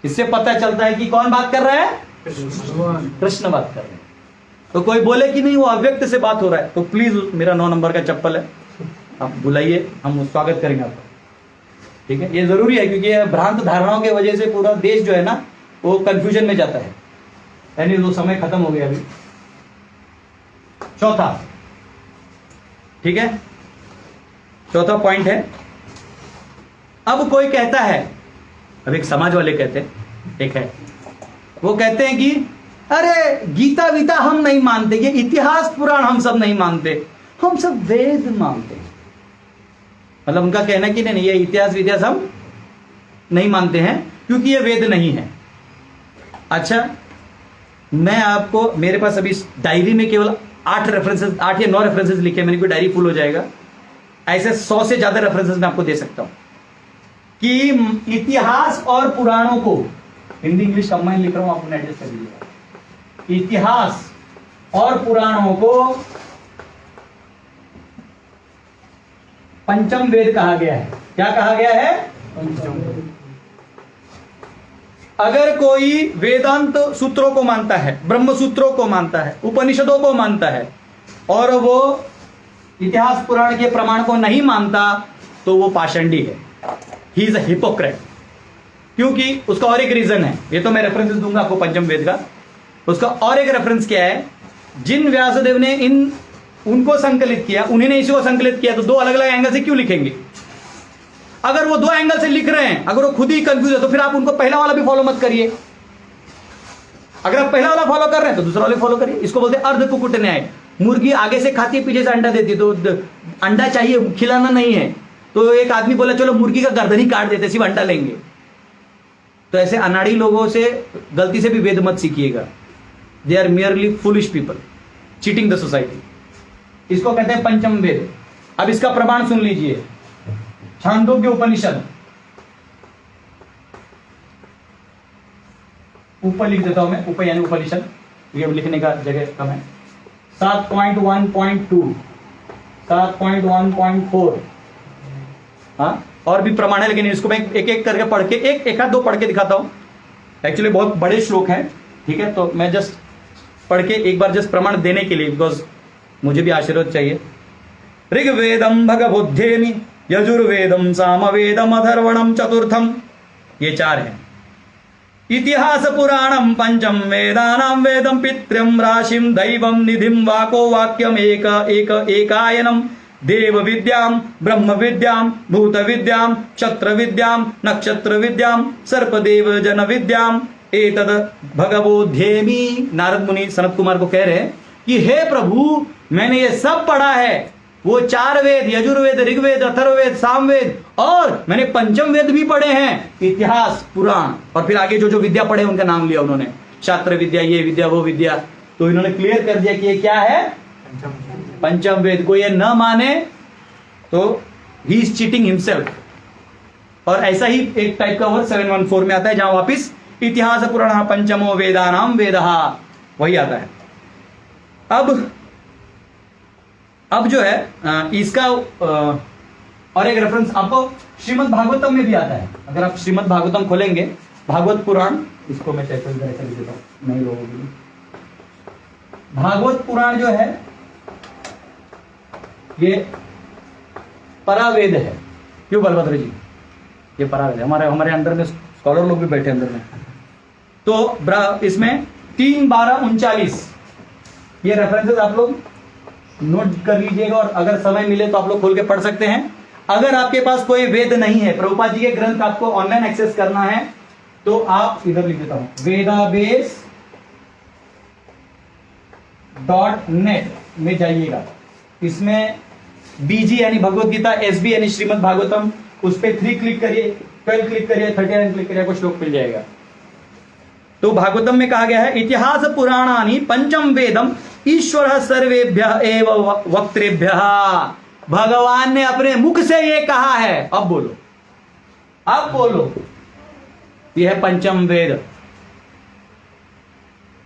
इससे पता चलता है कि कौन बात कर रहा है? कृष्ण बात कर रहे हैं। तो कोई बोले कि नहीं वो अव्यक्त से बात हो रहा है, तो प्लीज मेरा 9 नंबर का चप्पल है, आप बुलाइए, हम स्वागत करेंगे आपका, ठीक है? ये जरूरी है, क्योंकि ये भ्रांत धारणाओं की वजह से पूरा देश जो है ना वो कंफ्यूजन में जाता है। यानी वो समय खत्म हो गया अभी। चौथा, ठीक है, चौथा पॉइंट है, अब कोई कहता है, अब एक समाज वाले कहते हैं, एक है वो कहते हैं कि अरे गीता वीता हम नहीं मानते, ये इतिहास पुराण हम सब नहीं मानते, हम सब वेद मानते हैं। मतलब उनका कहना कि नहीं, ये इतिहास वितिहास हम नहीं मानते हैं क्योंकि ये वेद नहीं है। अच्छा, मैं आपको, मेरे पास अभी डायरी में केवल 8 रेफरेंसेस, 8 या 9 रेफरेंसेस लिखे, मेरी कोई डायरी फुल हो जाएगा। ऐसे 100 से ज्यादा रेफरेंसेस मैं आपको दे सकता हूं कि इतिहास और पुराणों को, हिंदी इंग्लिश कंबाइन लिख रहा हूं, आपको एडजस्ट कर लीजिएगा। इतिहास और पुराणों को पंचम वेद कहा गया है। क्या कहा गया है? पंचम वेद। अगर कोई वेदांत सूत्रों को मानता है, ब्रह्म सूत्रों को मानता है, उपनिषदों को मानता है, और वो इतिहास पुराण के प्रमाण को नहीं मानता, तो वो पाषंडी है, ही इज अ हिपोक्रेट। क्योंकि उसका और एक रीजन है, ये तो मैं रेफरेंसेस दूंगा आपको पंचम वेद का। उसका और एक रेफरेंस क्या है? जिन व्यासदेव ने उनको संकलित किया, उन्हीं ने इसी को संकलित किया, तो 2 अलग अलग एंगल से क्यों लिखेंगे? अगर वो दो एंगल से लिख रहे हैं, अगर वो खुद ही कंफ्यूज है, तो फिर आप उनको पहला वाला भी फॉलो मत करिए। अगर आप पहला वाला फॉलो कर रहे हैं तो दूसरा वाला फॉलो करिए। इसको बोलते हैं अर्ध कुकुट न्याय। मुर्गी आगे से खाती है, पीछे से अंडा देती है, तो अंडा चाहिए, खिलाना नहीं है। तो एक आदमी बोला चलो मुर्गी का गर्दन ही काट देते, सिर्फ अंडा लेंगे। तो ऐसे अनाड़ी लोगों से गलती से भी वेद मत सीखिएगा। They are merely foolish people cheating the society. इसको कहते हैं पंचम वेद। अब इसका प्रमाण सुन लीजिए। छांदोग्य उपनिषद, ऊपर लिख देता हूं मैं, ऊपर यानी उपनिषद, ये लिखने का जगह कम है। 7.1.2, 7.1.4, हाँ, और भी प्रमाण है, लेकिन इसको मैं एक एक करके पढ़ के एक आध दो पढ़ के दिखाता हूं। एक्चुअली बहुत बड़े श्लोक हैं, ठीक है, तो मैं जस्ट पढ़ के एक बार जस्ट प्रमाण देने के लिए, बिकॉज मुझे भी आशीर्वाद चाहिए। ऋग्वेदम भगवुद्धेमि, यजुर्वेदम सामवेदम, अथर्वणम चतुर्थम, ये 4 हैं। इतिहास पुराणम पंचम, वेदानाम वेदम पितृम, राशिम दैवम, निधिम, वाको वाक्यम, एक एक एकायनम, देव विद्याम, ब्रह्म विद्याम, भूत विद्याम, क्षत्र विद्याम, नक्षत्र विद्याम, सर्पदेव जन विद्याम, एतद भगवोध्येमि। नारद मुनि सनत कुमार को कह रहे हैं कि हे प्रभु, मैंने ये सब पढ़ा है, वो 4 वेद, यजुर्वेद, ऋग्वेद, अथर्ववेद, सामवेद, और मैंने पंचम वेद भी पढ़े हैं, इतिहास पुराण, और फिर आगे जो जो विद्या पढ़े उनका नाम लिया उन्होंने, शास्त्र विद्या, ये विद्या, वो विद्या। तो इन्होंने क्लियर कर दिया कि ये क्या है, पंचम वेद। को ये न माने तो ही इज चीटिंग हिमसेल्फ। और ऐसा ही एक टाइप का वर्ड 714 में आता है, जहां वापिस इतिहास पुराण पंचमो वेदानाम वेदहा, वही आता है। अब जो है इसका और एक रेफरेंस आपको श्रीमद् भागवतम में भी आता है। अगर आप श्रीमद् भागवतम खोलेंगे, भागवत पुराण, इसको मैं चैप्टर ऐसे लिख देता हूं नहीं लोगों के लिए। भागवत पुराण जो है ये परावेद है। क्यों बलभद्र जी, ये परावेद है। हमारे अंदर में स्कॉलर लोग भी बैठे अंदर में। तो इसमें 3:12-39 ये रेफरेंसेस आप लोग नोट कर लीजिएगा, और अगर समय मिले तो आप लोग खोल के पढ़ सकते हैं। अगर आपके पास कोई वेद नहीं है, प्रभुपाद जी के ग्रंथ आपको ऑनलाइन एक्सेस करना है, तो आप इधर लिख देता हूं, vedabase.net में जाइएगा। इसमें बीजी यानी भगवत गीता, एसबी यानी श्रीमद् भागवतम, उस पर 3 क्लिक करिए, 12 क्लिक करिए, 39 क्लिक करिए, आपको श्लोक मिल जाएगा। तो भागवतम में कहा गया है, इतिहास पुराणानि पंचम वेदम, ईश्वर सर्वेभ्य एव वक्तृभ्य। भगवान ने अपने मुख से ये कहा है। अब बोलो, अब बोलो, यह है पंचम वेद।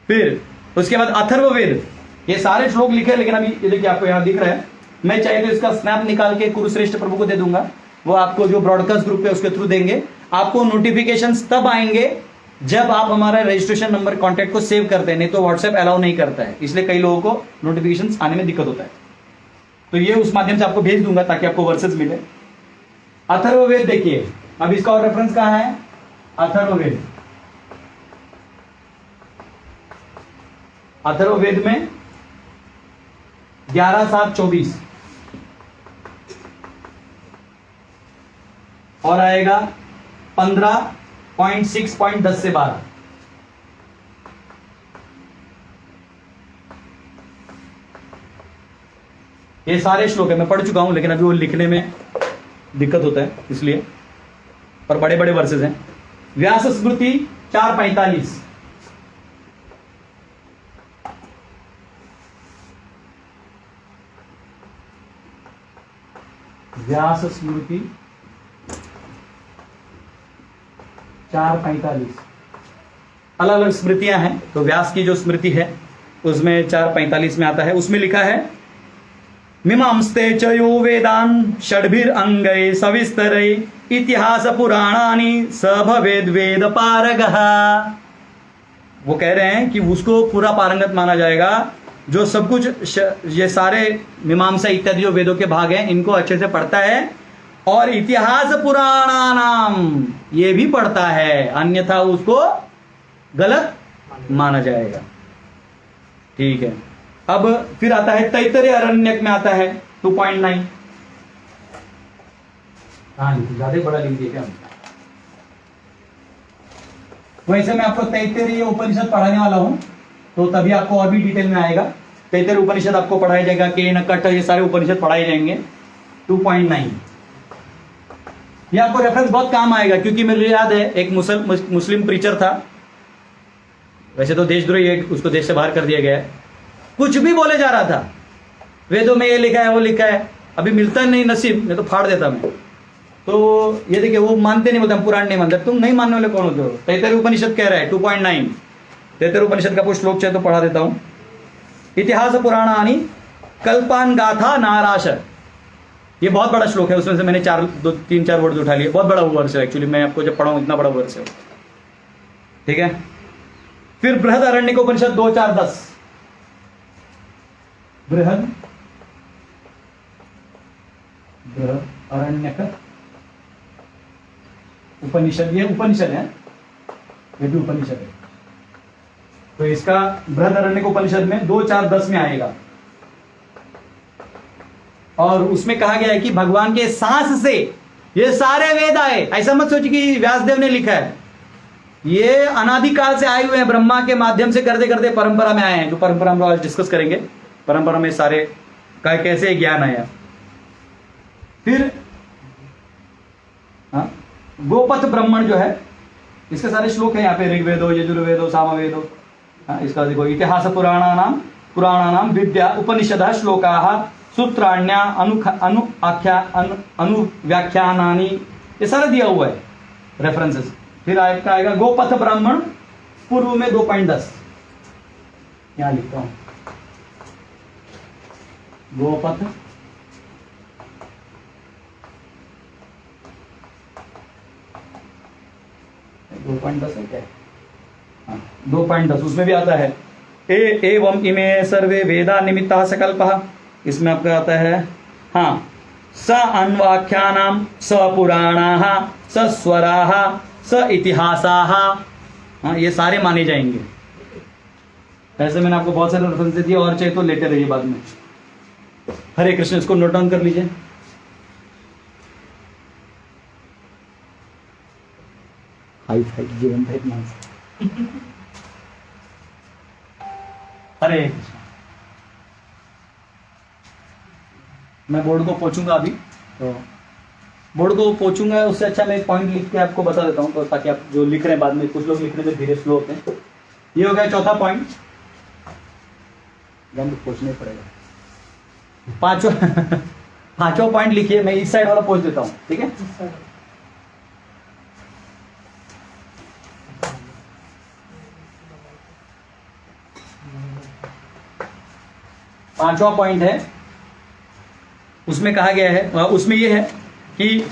फिर उसके बाद अथर्ववेद, ये सारे श्लोक लिखे, लेकिन अभी ये देखिए आपको यहां दिख रहा है। मैं चाहे तो इसका स्नैप निकाल के कुरुश्रेष्ठ प्रभु को दे दूंगा, वो आपको जो ब्रॉडकास्ट ग्रुप है उसके थ्रू देंगे। आपको नोटिफिकेशंस तब आएंगे जब आप हमारा रजिस्ट्रेशन नंबर कॉन्टैक्ट को सेव करते हैं, नहीं तो व्हाट्सएप अलाउ नहीं करता है, इसलिए कई लोगों को नोटिफिकेशंस आने में दिक्कत होता है। तो ये उस माध्यम से आपको भेज दूंगा ताकि आपको वर्सेस मिले। अथर्ववेद देखिए, अब इसका और रेफरेंस कहां है, अथर्ववेद। अथर्ववेद में 11:7-24 और आएगा 15.6.10 से 12। ये सारे श्लोक है, मैं पढ़ चुका हूं, लेकिन अभी वो लिखने में दिक्कत होता है इसलिए, और बड़े बड़े वर्सेस हैं। व्यास स्मृति 4:45, व्यास स्मृति 4:45। अलग अलग स्मृतियां हैं, तो व्यास की जो स्मृति है उसमें 4:45 में आता है। उसमें लिखा है, मीमांस्ते च यो वेदान षड्भिर अंगै सविस्तरै, इतिहास पुराणानि स भवेद वेद पारगः। वो कह रहे हैं कि उसको पूरा पारंगत माना जाएगा जो सब कुछ, ये सारे मीमांसा इत्यादि जो वेदों के भाग हैं इनको अच्छे से पढ़ता है, और इतिहास पुराणानाम ये भी पढ़ता है, अन्यथा उसको गलत माना जाएगा। ठीक है, अब फिर आता है तैत्तरीय अरण्यक में आता है 2.9। हाँ जी, ज्यादा बड़ा लिख दिया क्या? वैसे मैं आपको तैत्तिरीय उपनिषद पढ़ाने वाला हूँ, तो तभी आपको और भी डिटेल में आएगा। तैत्तिरीय उपनिषद आपको पढ़ाया जाएगा, केन कट, ये सारे उपनिषद पढ़ाए जाएंगे। 2.9 ये आपको रेफरेंस बहुत काम आएगा, क्योंकि मुझे याद है एक मुस्लिम प्रीचर था, वैसे तो देशद्रोही है, उसको देश से बाहर कर दिया गया है, कुछ भी बोले जा रहा था, वेदों में ये लिखा है वो लिखा है, अभी मिलता नहीं नसीब, मैं तो फाड़ देता मैं। तो ये देखिए वो मानते नहीं, बोलते हम पुराण नहीं मानते। तुम नहीं मानने वाले कौन होते हो? तैत्तिरीय उपनिषद कह रहा है 2.9। तैत्तिरीय उपनिषद का कुछ श्लोक चाहिए तो पढ़ा देता हूं। इतिहास पुराणानि कल्पान गाथा नाराश, ये बहुत बड़ा श्लोक है, उसमें से मैंने 3-4 वर्ड उठा लिए। बहुत बड़ा वर्ष है एक्चुअली, मैं आपको जब पढ़ाऊं इतना बड़ा वर्ष है, ठीक है। फिर बृहद अरण्यक उपनिषद 2-4-10, बृहद अरण्यक उपनिषद, ये उपनिषद है, ये भी उपनिषद है। तो इसका बृहद अरण्यक उपनिषद में 2-4-10 में आएगा, और उसमें कहा गया है कि भगवान के सांस से ये सारे वेद आए। ऐसा मत सोचिए कि व्यासदेव ने लिखा है, ये अनादिकाल से आए हुए हैं, ब्रह्मा के माध्यम से करते करते परंपरा में आए हैं, जो परंपरा हम लोग आज डिस्कस करेंगे। परंपरा में सारे का कैसे ज्ञान आया। फिर गोपथ ब्राह्मण जो है, इसके सारे श्लोक हैं यहाँ पे, ऋग्वेदो यजुर्वेदो सामवेदो। इसका देखो, इतिहास पुराणानाम विद्या उपनिषद श्लोकाः सूत्राण्या अनुव्याख्यानानि, ये सारा दिया हुआ है रेफरेंसेस। फिर आपका आएगा गोपथ ब्राह्मण पूर्व में 2.10, यहां लिखता हूं, गोपथ है क्या? हाँ, 2.10 उसमें भी आता है, एवं इमे सर्वे वेदा निमित्ता सकल्पः, इसमें आपका आता है हाँ, स अन्वाख्यानाम स पुराणाः स स्वराः स इतिहासाः, हाँ ये सारे माने जाएंगे। ऐसे मैंने आपको बहुत सारे रेफरेंस दिए, और चाहिए तो लेते रहिए बाद में। हरे कृष्ण, इसको नोट डाउन कर लीजिए। हाई फाई जीवन था इतना। हरे कृष्ण, मैं बोर्ड को पोंछूंगा अभी, तो बोर्ड को पोंछूंगा, उससे अच्छा मैं एक पॉइंट लिख के आपको बता देता हूँ, तो ताकि आप जो लिख रहे हैं बाद में, कुछ लोग लिखने में धीरे स्लो होते हैं। ये हो गया चौथा पॉइंट, पोंछना ही पड़ेगा। पांचवा पॉइंट लिखिए, मैं इस साइड वाला पोंछ देता हूँ, ठीक है। पांचवा पॉइंट है, उसमें कहा गया है, उसमें यह है कि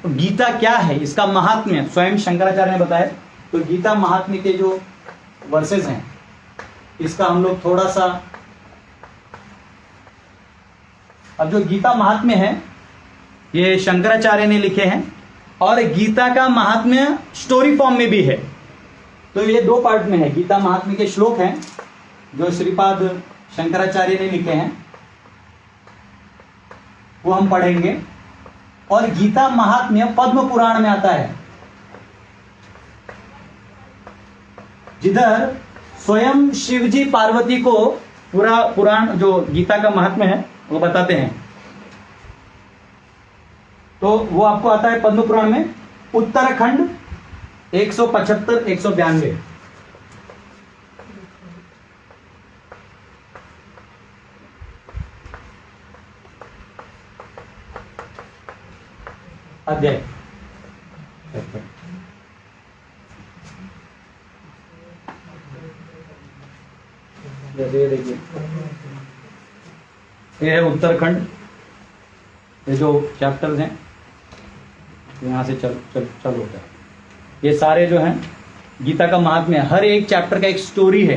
गीता क्या है, इसका महात्म्य स्वयं शंकराचार्य ने बताया। तो गीता महात्म्य के जो वर्सेस हैं, इसका हम लोग थोड़ा सा, अब जो गीता महात्म्य है ये शंकराचार्य ने लिखे हैं, और गीता का महात्म्य स्टोरी फॉर्म में भी है। तो ये 2 पार्ट में है। गीता महात्म्य के श्लोक हैं जो श्रीपाद शंकराचार्य ने लिखे हैं, वो हम पढ़ेंगे। और गीता महात्म्य पद्म पुराण में आता है, जिधर स्वयं शिवजी पार्वती को पूरा पुराण जो गीता का महात्म्य है वो बताते हैं। तो वो आपको आता है पद्म पुराण में, उत्तराखंड 175-192। अध्याय देखिए, ये है उत्तराखंड, ये जो चैप्टर्स हैं यहाँ से चल होता है। ये सारे जो हैं गीता का महात्म्य, हर एक चैप्टर का एक स्टोरी है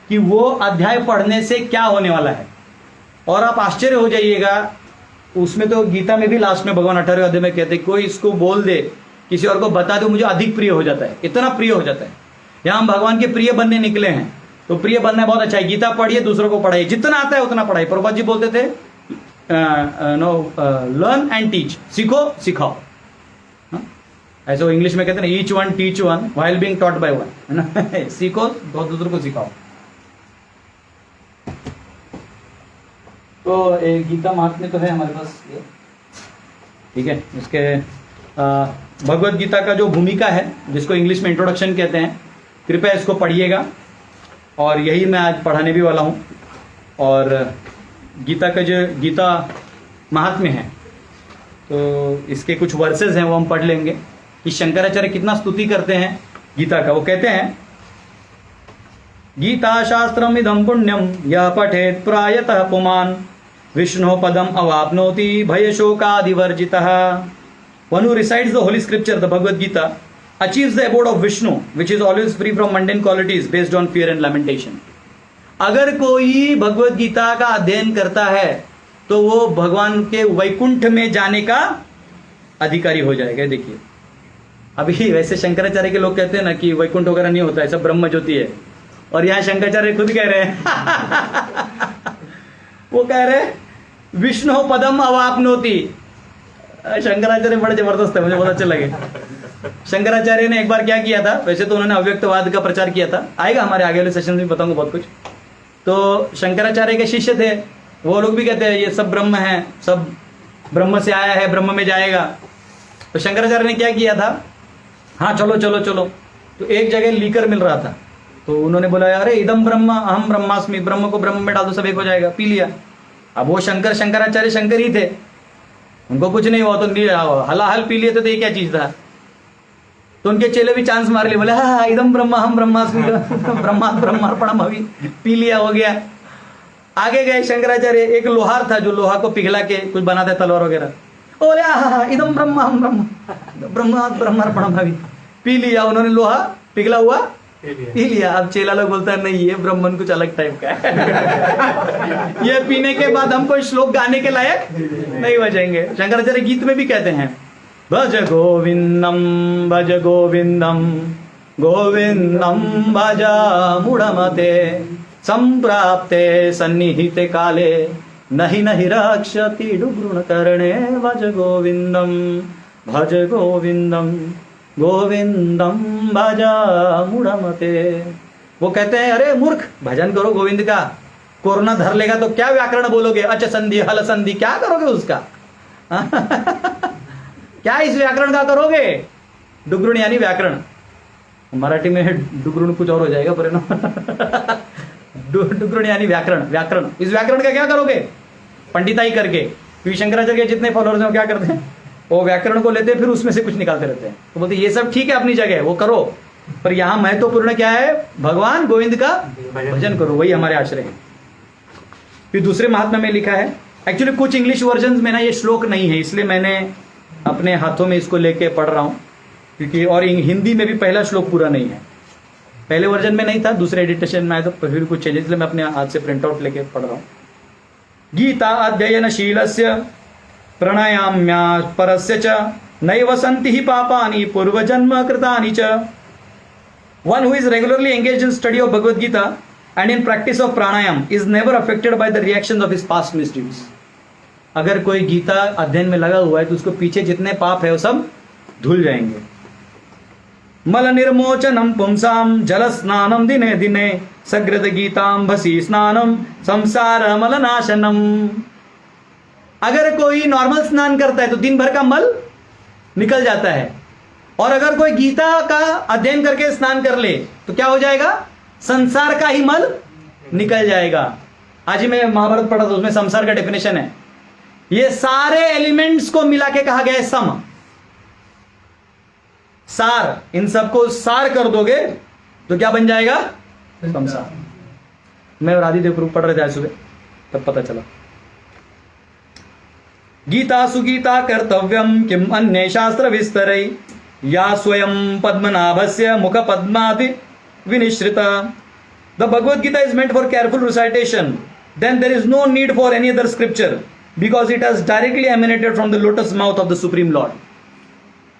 कि वो अध्याय पढ़ने से क्या होने वाला है। और आप आश्चर्य हो जाइएगा, उसमें तो गीता में भी लास्ट में भगवान 18वें अध्याय में कहते हैं, कोई इसको बोल दे, किसी और को बता दो, मुझे अधिक प्रिय हो जाता है, इतना प्रिय हो जाता है। यहाँ हम भगवान के प्रिय बनने निकले हैं, तो प्रिय बनना बहुत अच्छा है। गीता पढ़िए, दूसरों को पढ़ाइए, जितना आता है उतना पढ़ाइए। प्रभुपाद जी बोलते थे लर्न एंड टीच, सीखो सिखाओ। ऐसे वो इंग्लिश में कहते हैं ना, each one teach one while being taught by one, है ना। सीखो तो दूसरों को सिखाओ। तो एक गीता महात्म्य तो है हमारे पास ये, ठीक है। इसके भगवत गीता का जो भूमिका है, जिसको इंग्लिश में इंट्रोडक्शन कहते हैं, कृपया इसको पढ़िएगा। और यही मैं आज पढ़ाने भी वाला हूँ। और गीता का जो गीता महात्म्य है, तो इसके कुछ वर्सेस हैं, वो हम पढ़ लेंगे कि शंकराचार्य कितना स्तुति करते हैं गीता का। वो कहते हैं, गीता शास्त्रम इदं पुण्यम यह पठेत प्रायतः पुमान् विष्णु पदम अवाप्नोति भय शोकादिवर्जितः। One who recites the holy scripture, the Bhagavad Gita, achieves the abode of Vishnu, which is always free from mundane qualities based on fear and lamentation. अगर कोई भगवत गीता का अध्ययन करता है तो वो भगवान के वैकुंठ में जाने का अधिकारी हो जाएगा। देखिए, अभी वैसे शंकराचार्य के लोग कहते हैं ना कि वैकुंठ वगैरह नहीं होता है, सब ब्रह्म ज्योति है। और यहाँ शंकराचार्य खुद कह रहे हैं वो कह रहे विष्णु पदम अवाप्नोति। शंकराचार्य बड़े जबरदस्त है, मुझे बहुत अच्छे लगे। शंकराचार्य ने एक बार क्या किया था, वैसे तो उन्होंने अव्यक्तवाद का प्रचार किया था, आएगा हमारे आगे वाले सेशन में बताऊंगा बहुत कुछ। तो शंकराचार्य के शिष्य थे, वो लोग भी कहते हैं ये सब ब्रह्म है, सब ब्रह्म से आया है, ब्रह्म में जाएगा। तो शंकराचार्य ने क्या किया था, हाँ चलो चलो चलो, तो एक जगह लीकर मिल रहा था, तो उन्होंने बोला अरे इदम ब्रह्म अहम ब्रह्मास्मि, ब्रह्म को ब्रह्म में डाल दो सब एक हो जाएगा, पी लिया। अब वो शंकराचार्य शंकर ही थे, उनको कुछ नहीं हुआ, तो हलाहल पी लिए थे, तो ये क्या चीज था। तो उनके चेले भी चांस मार लिए, बोले हाँ इदम ब्रह्म अहम ब्रह्मास्मि ब्रह्मार्पणम अभी, पी लिया, हो गया। आगे गए शंकराचार्य, एक लोहार था जो लोहा को पिघला के कुछ बनाते तलवार वगैरह, बोले हाँ इदम ब्रह्म अहम ब्रह्मार्पणम अभी, पी लिया। उन्होंने लोहा पिघला हुआ पी लिया। अब चेला लोग बोलता है नहीं ये ब्राह्मण कुछ अलग टाइप का है ये पीने के बाद हम कोई श्लोक गाने के लायक नहीं बचेंगे। शंकराचार्य गीत में भी कहते हैं, भज गोविंदम गोविंदम भजा मुड़मते संप्राप्ते सन्निहिते काले नहीं नहीं रक्षति डुगृण करणे। भज गोविंदम गोविंदम भजा मुड़मते। वो कहते हैं अरे मूर्ख, भजन करो गोविंद का, कोरोना धर लेगा तो क्या व्याकरण बोलोगे, अच संधि हल संधि क्या करोगे उसका क्या इस व्याकरण का करोगे। डुगरुण यानी व्याकरण, मराठी में डुगरुण कुछ और हो जाएगा परिणाम डुगरुण यानी व्याकरण। इस व्याकरण का क्या करोगे, पंडिताई करके। क्योंकि शंकराचार्य के जितने फॉलोअर्स हैं वो क्या करते हैं, वो व्याकरण को लेते हैं, फिर उसमें से कुछ निकालते रहते हैं। तो बोलते ये सब ठीक है अपनी जगह, वो करो, पर यहाँ महत्वपूर्ण क्या है, भगवान गोविंद का भजन करो, वही हमारे आश्रय है। फिर दूसरे महात्मा में लिखा है, एक्चुअली कुछ इंग्लिश वर्जन में ना ये श्लोक नहीं है, इसलिए मैंने अपने हाथों में इसको लेके पढ़ रहा हूँ, क्योंकि और हिंदी में भी पहला श्लोक पूरा नहीं है, पहले वर्जन में नहीं था, दूसरे एडिटेशन में आया तो फिर कुछ चेंजेस, इसलिए मैं अपने हाथ से प्रिंट आउट लेके पढ़ रहा हूँ। गीता अध्ययनशीलस्य प्रणयाम्या परस्य च नैव सन्ति हि पापानि पूर्वजन्म कृतानि च। One who is regularly engaged in study of Bhagavad Gita and in practice of pranayam is never affected by the reactions of his past misdeeds. अगर कोई गीता अध्ययन में लगा हुआ है तो उसको पीछे जितने पाप है वो सब धुल जाएंगे। मल निर्मोचनम पुंसाम जल स्नानम दिने दिने सग्रद गीताम भसी स्नानम संसार मल नाशनम। अगर कोई नॉर्मल स्नान करता है तो दिन भर का मल निकल जाता है, और अगर कोई गीता का अध्ययन करके स्नान कर ले तो क्या हो जाएगा, संसार का ही मल निकल जाएगा। आज ही मैं महाभारत पढ़ा था, उसमें संसार का डेफिनेशन है, ये सारे एलिमेंट्स को मिला के कहा गया है सम, सार। इन सबको सार कर दोगे तो क्या बन जाएगा, संसार। मैं और आदिदेव ग्रुप पढ़ रहे थे आज सुबह, तब पता चला। गीता सुगीता कर्तव्यम किम अन्य शास्त्र विस्तरै या स्वयं पद्मनाभस्य मुख पद्मादि विनिश्रिता। The Bhagavad Gita is meant for careful recitation, then there is no need for any other scripture because it has directly emanated from the lotus mouth of the supreme Lord.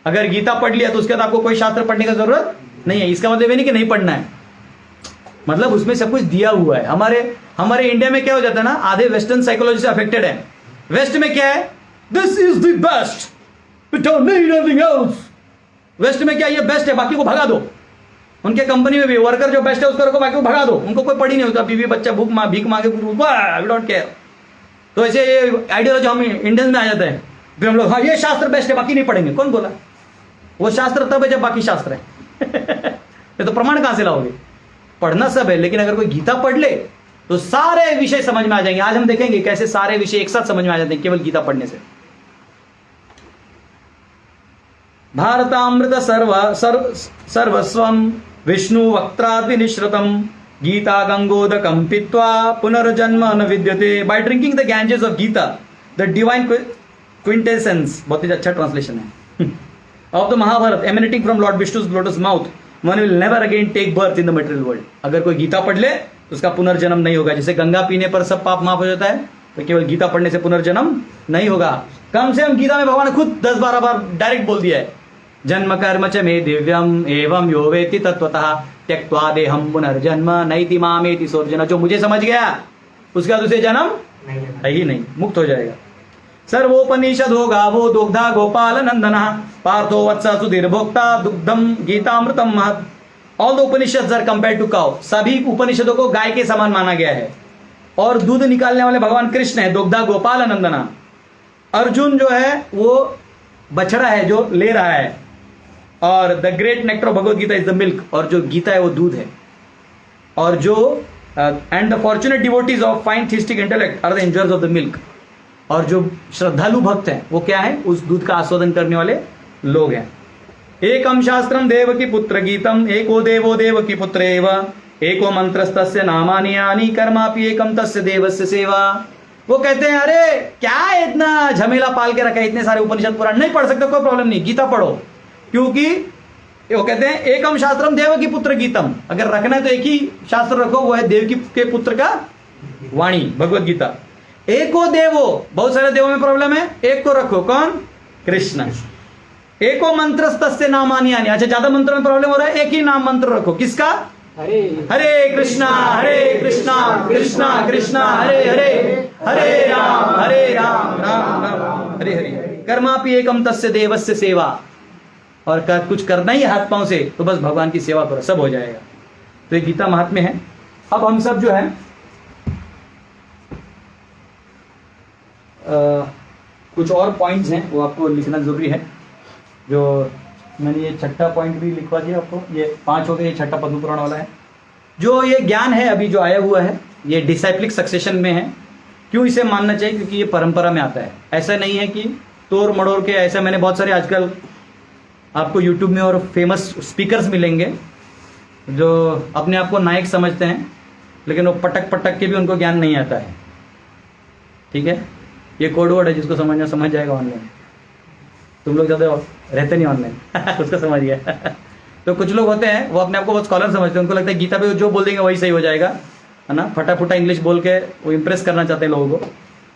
अगर गीता पढ़ लिया तो उसके बाद आपको कोई शास्त्र पढ़ने की जरूरत नहीं है। इसका मतलब ये नहीं कि नहीं पढ़ना है, मतलब उसमें सब कुछ दिया हुआ है। हमारे इंडिया में क्या हो जाता है ना, आधे वेस्टर्न साइकोलॉजी से अफेक्टेड है, वेस्ट में क्या है? This is the best, we don't need anything else. West में क्या, ये बेस्ट है, बाकी को भगा दो। उनके कंपनी में भी वर्कर जो बेस्ट है उसको रखो, बाकी को भगा दो। उनको कोई पड़ी नहीं होता, बीवी बच्चा भीख मांगे, वी डोंट केयर। तो ऐसे ये आइडियोलॉजी हम इंडियन में आ जाता है, फिर हम लोग हाँ ये शास्त्र बेस्ट है, बाकी नहीं पढ़ेंगे। कौन बोला? वो शास्त्र तब है जब बाकी शास्त्र है। तो प्रमाण कहां से लाओगे? पढ़ना सब है, लेकिन अगर कोई गीता पढ़ ले तो सारे विषय समझ में आ जाएंगे। आज हम देखेंगे कैसे सारे विषय एक साथ समझ में आ जाते हैं केवल गीता पढ़ने से। भारतामृत सर्वस्वम विष्णु वक्त्रादि निश्रतम गीता गंगोदकम पीत्वा पुनर्जन्म न विद्यते। By drinking the Ganges of Gita the divine quintessence, बहुत ही अच्छा ट्रांसलेशन है, of the Mahabharata emanating from Lord Vishnu's lotus mouth, one will never again take birth in the material world. अगर कोई गीता पढ़ ले तो उसका पुनर्जन्म नहीं होगा। जैसे गंगा पीने पर सब पाप माफ हो जाता है, तो केवल गीता पढ़ने से पुनर्जन्म नहीं होगा। कम से कम गीता में भगवान ने खुद 10-12 बार डायरेक्ट बोल दिया है, जन्म कर्म च मे दिव्यम एवं यो वेति तत्वतः त्यक्त्वा देहम पुनर्जन्म नैति मामेति सोर्जन। जो मुझे समझ गया उसका दूसरे जन्म है ही नहीं, मुक्त हो जाएगा। सर्वोपनिषद होगा वो दुग्धा गोपाल नंदन पार्थो वत्सा सुधीर भोक्ता दुग्धम गीतामृतम महत। All the Upanishad are compared to cow. सभी उपनिषदों को गाय के समान माना गया है, और दूध निकालने वाले भगवान कृष्ण है, दुग्धा गोपाल नंदना। अर्जुन जो है वो बछड़ा है जो ले रहा है, और the great nectar of Bhagavad Gita is the milk, और जो गीता है वो दूध है। और जो and the fortunate devotees of fine theistic intellect are the enjoyers of the milk. और जो श्रद्धालु भक्त हैं वो क्या है? उस दूध का आस्वादन करने वाले लोग हैं। एकम शास्त्रम देव की पुत्र गीतम एको देवो देव की पुत्र एव एको मंत्रस्तस्य नामानि यानि कर्मापि एकम तस्य देवस्य सेवा। वो कहते हैं अरे क्या इतना झमेला पाल के रखा है, इतने सारे उपनिषद पुराण नहीं पढ़ सकते, कोई प्रॉब्लम नहीं, गीता पढ़ो। क्योंकि वो कहते हैं एकम शास्त्रम देव की पुत्र गीतम, अगर रखना है तो एक ही शास्त्र रखो, वो है देव के पुत्र का वाणी भगवत गीता। एको देवो, बहुत सारे देवों में प्रॉब्लम है, एक को रखो, कौन? कृष्ण। एको मंत्रस्तस्य नामानि यानि, अच्छा ज्यादा मंत्र में प्रॉब्लम हो रहा है, एक ही नाम मंत्र रखो, किसका? हरे कृष्णा कृष्णा कृष्णा हरे हरे हरे राम राम राम हरे हरे। कर्मापि एकम तस्य देवस्य सेवा, और कुछ करना ही हाथ पांव से तो बस भगवान की सेवा करो, सब हो जाएगा। तो ये गीता महात्म्य है। अब हम सब जो है कुछ और पॉइंट्स हैं वो आपको लिखना जरूरी है। जो मैंने ये छठा पॉइंट भी लिखवा दिया आपको, ये 5 हो गए, ये छठा पद्म पुराण वाला है। जो ये ज्ञान है अभी जो आया हुआ है ये डिसाइप्लिक सक्सेशन में है। क्यों इसे मानना चाहिए? क्योंकि ये परंपरा में आता है। ऐसा नहीं है कि तोड़ मड़ोड़ के, ऐसा मैंने बहुत सारे आजकल आपको यूट्यूब में और फेमस स्पीकर्स मिलेंगे जो अपने आप को नायक समझते हैं, लेकिन वो पटक के भी उनको ज्ञान नहीं आता है। ठीक है, ये कोड वर्ड है, जिसको समझना समझ जाएगा ऑनलाइन। तुम लोग ज़्यादा रहते नहीं ऑनलाइन उसको समझ गया तो कुछ लोग होते हैं वो अपने आप को बहुत स्कॉलर समझते हैं, उनको लगता है गीता पे जो बोल देंगे वही सही हो जाएगा, है ना। फटाफटा इंग्लिश बोल के वो इंप्रेस करना चाहते हैं लोगों को,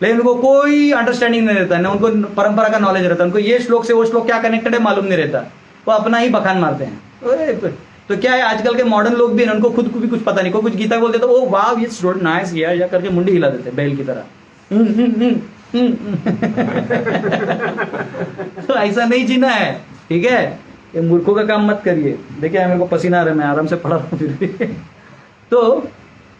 लेकिन उनको कोई अंडरस्टैंडिंग नहीं रहता है, ना उनको परंपरा का नॉलेज रहता है, उनको ये श्लोक से वो श्लोक क्या कनेक्टेड है मालूम नहीं रहता, वो अपना ही बखान मारते हैं। तो क्या है, आजकल के मॉडर्न लोग भी हैं, उनको खुद को भी कुछ पता नहीं, कोई कुछ गीता बोलते तो ओ वाह ये स्टोरी नाइस या करके मुंडी हिला देते बैल की तरह। तो ऐसा नहीं जीना है, ठीक है। ये मूर्खों का काम मत करिए। देखिए मेरे को पसीना आ रहा है, मैं आराम से पढ़ा रहा हूँ फिर भी तो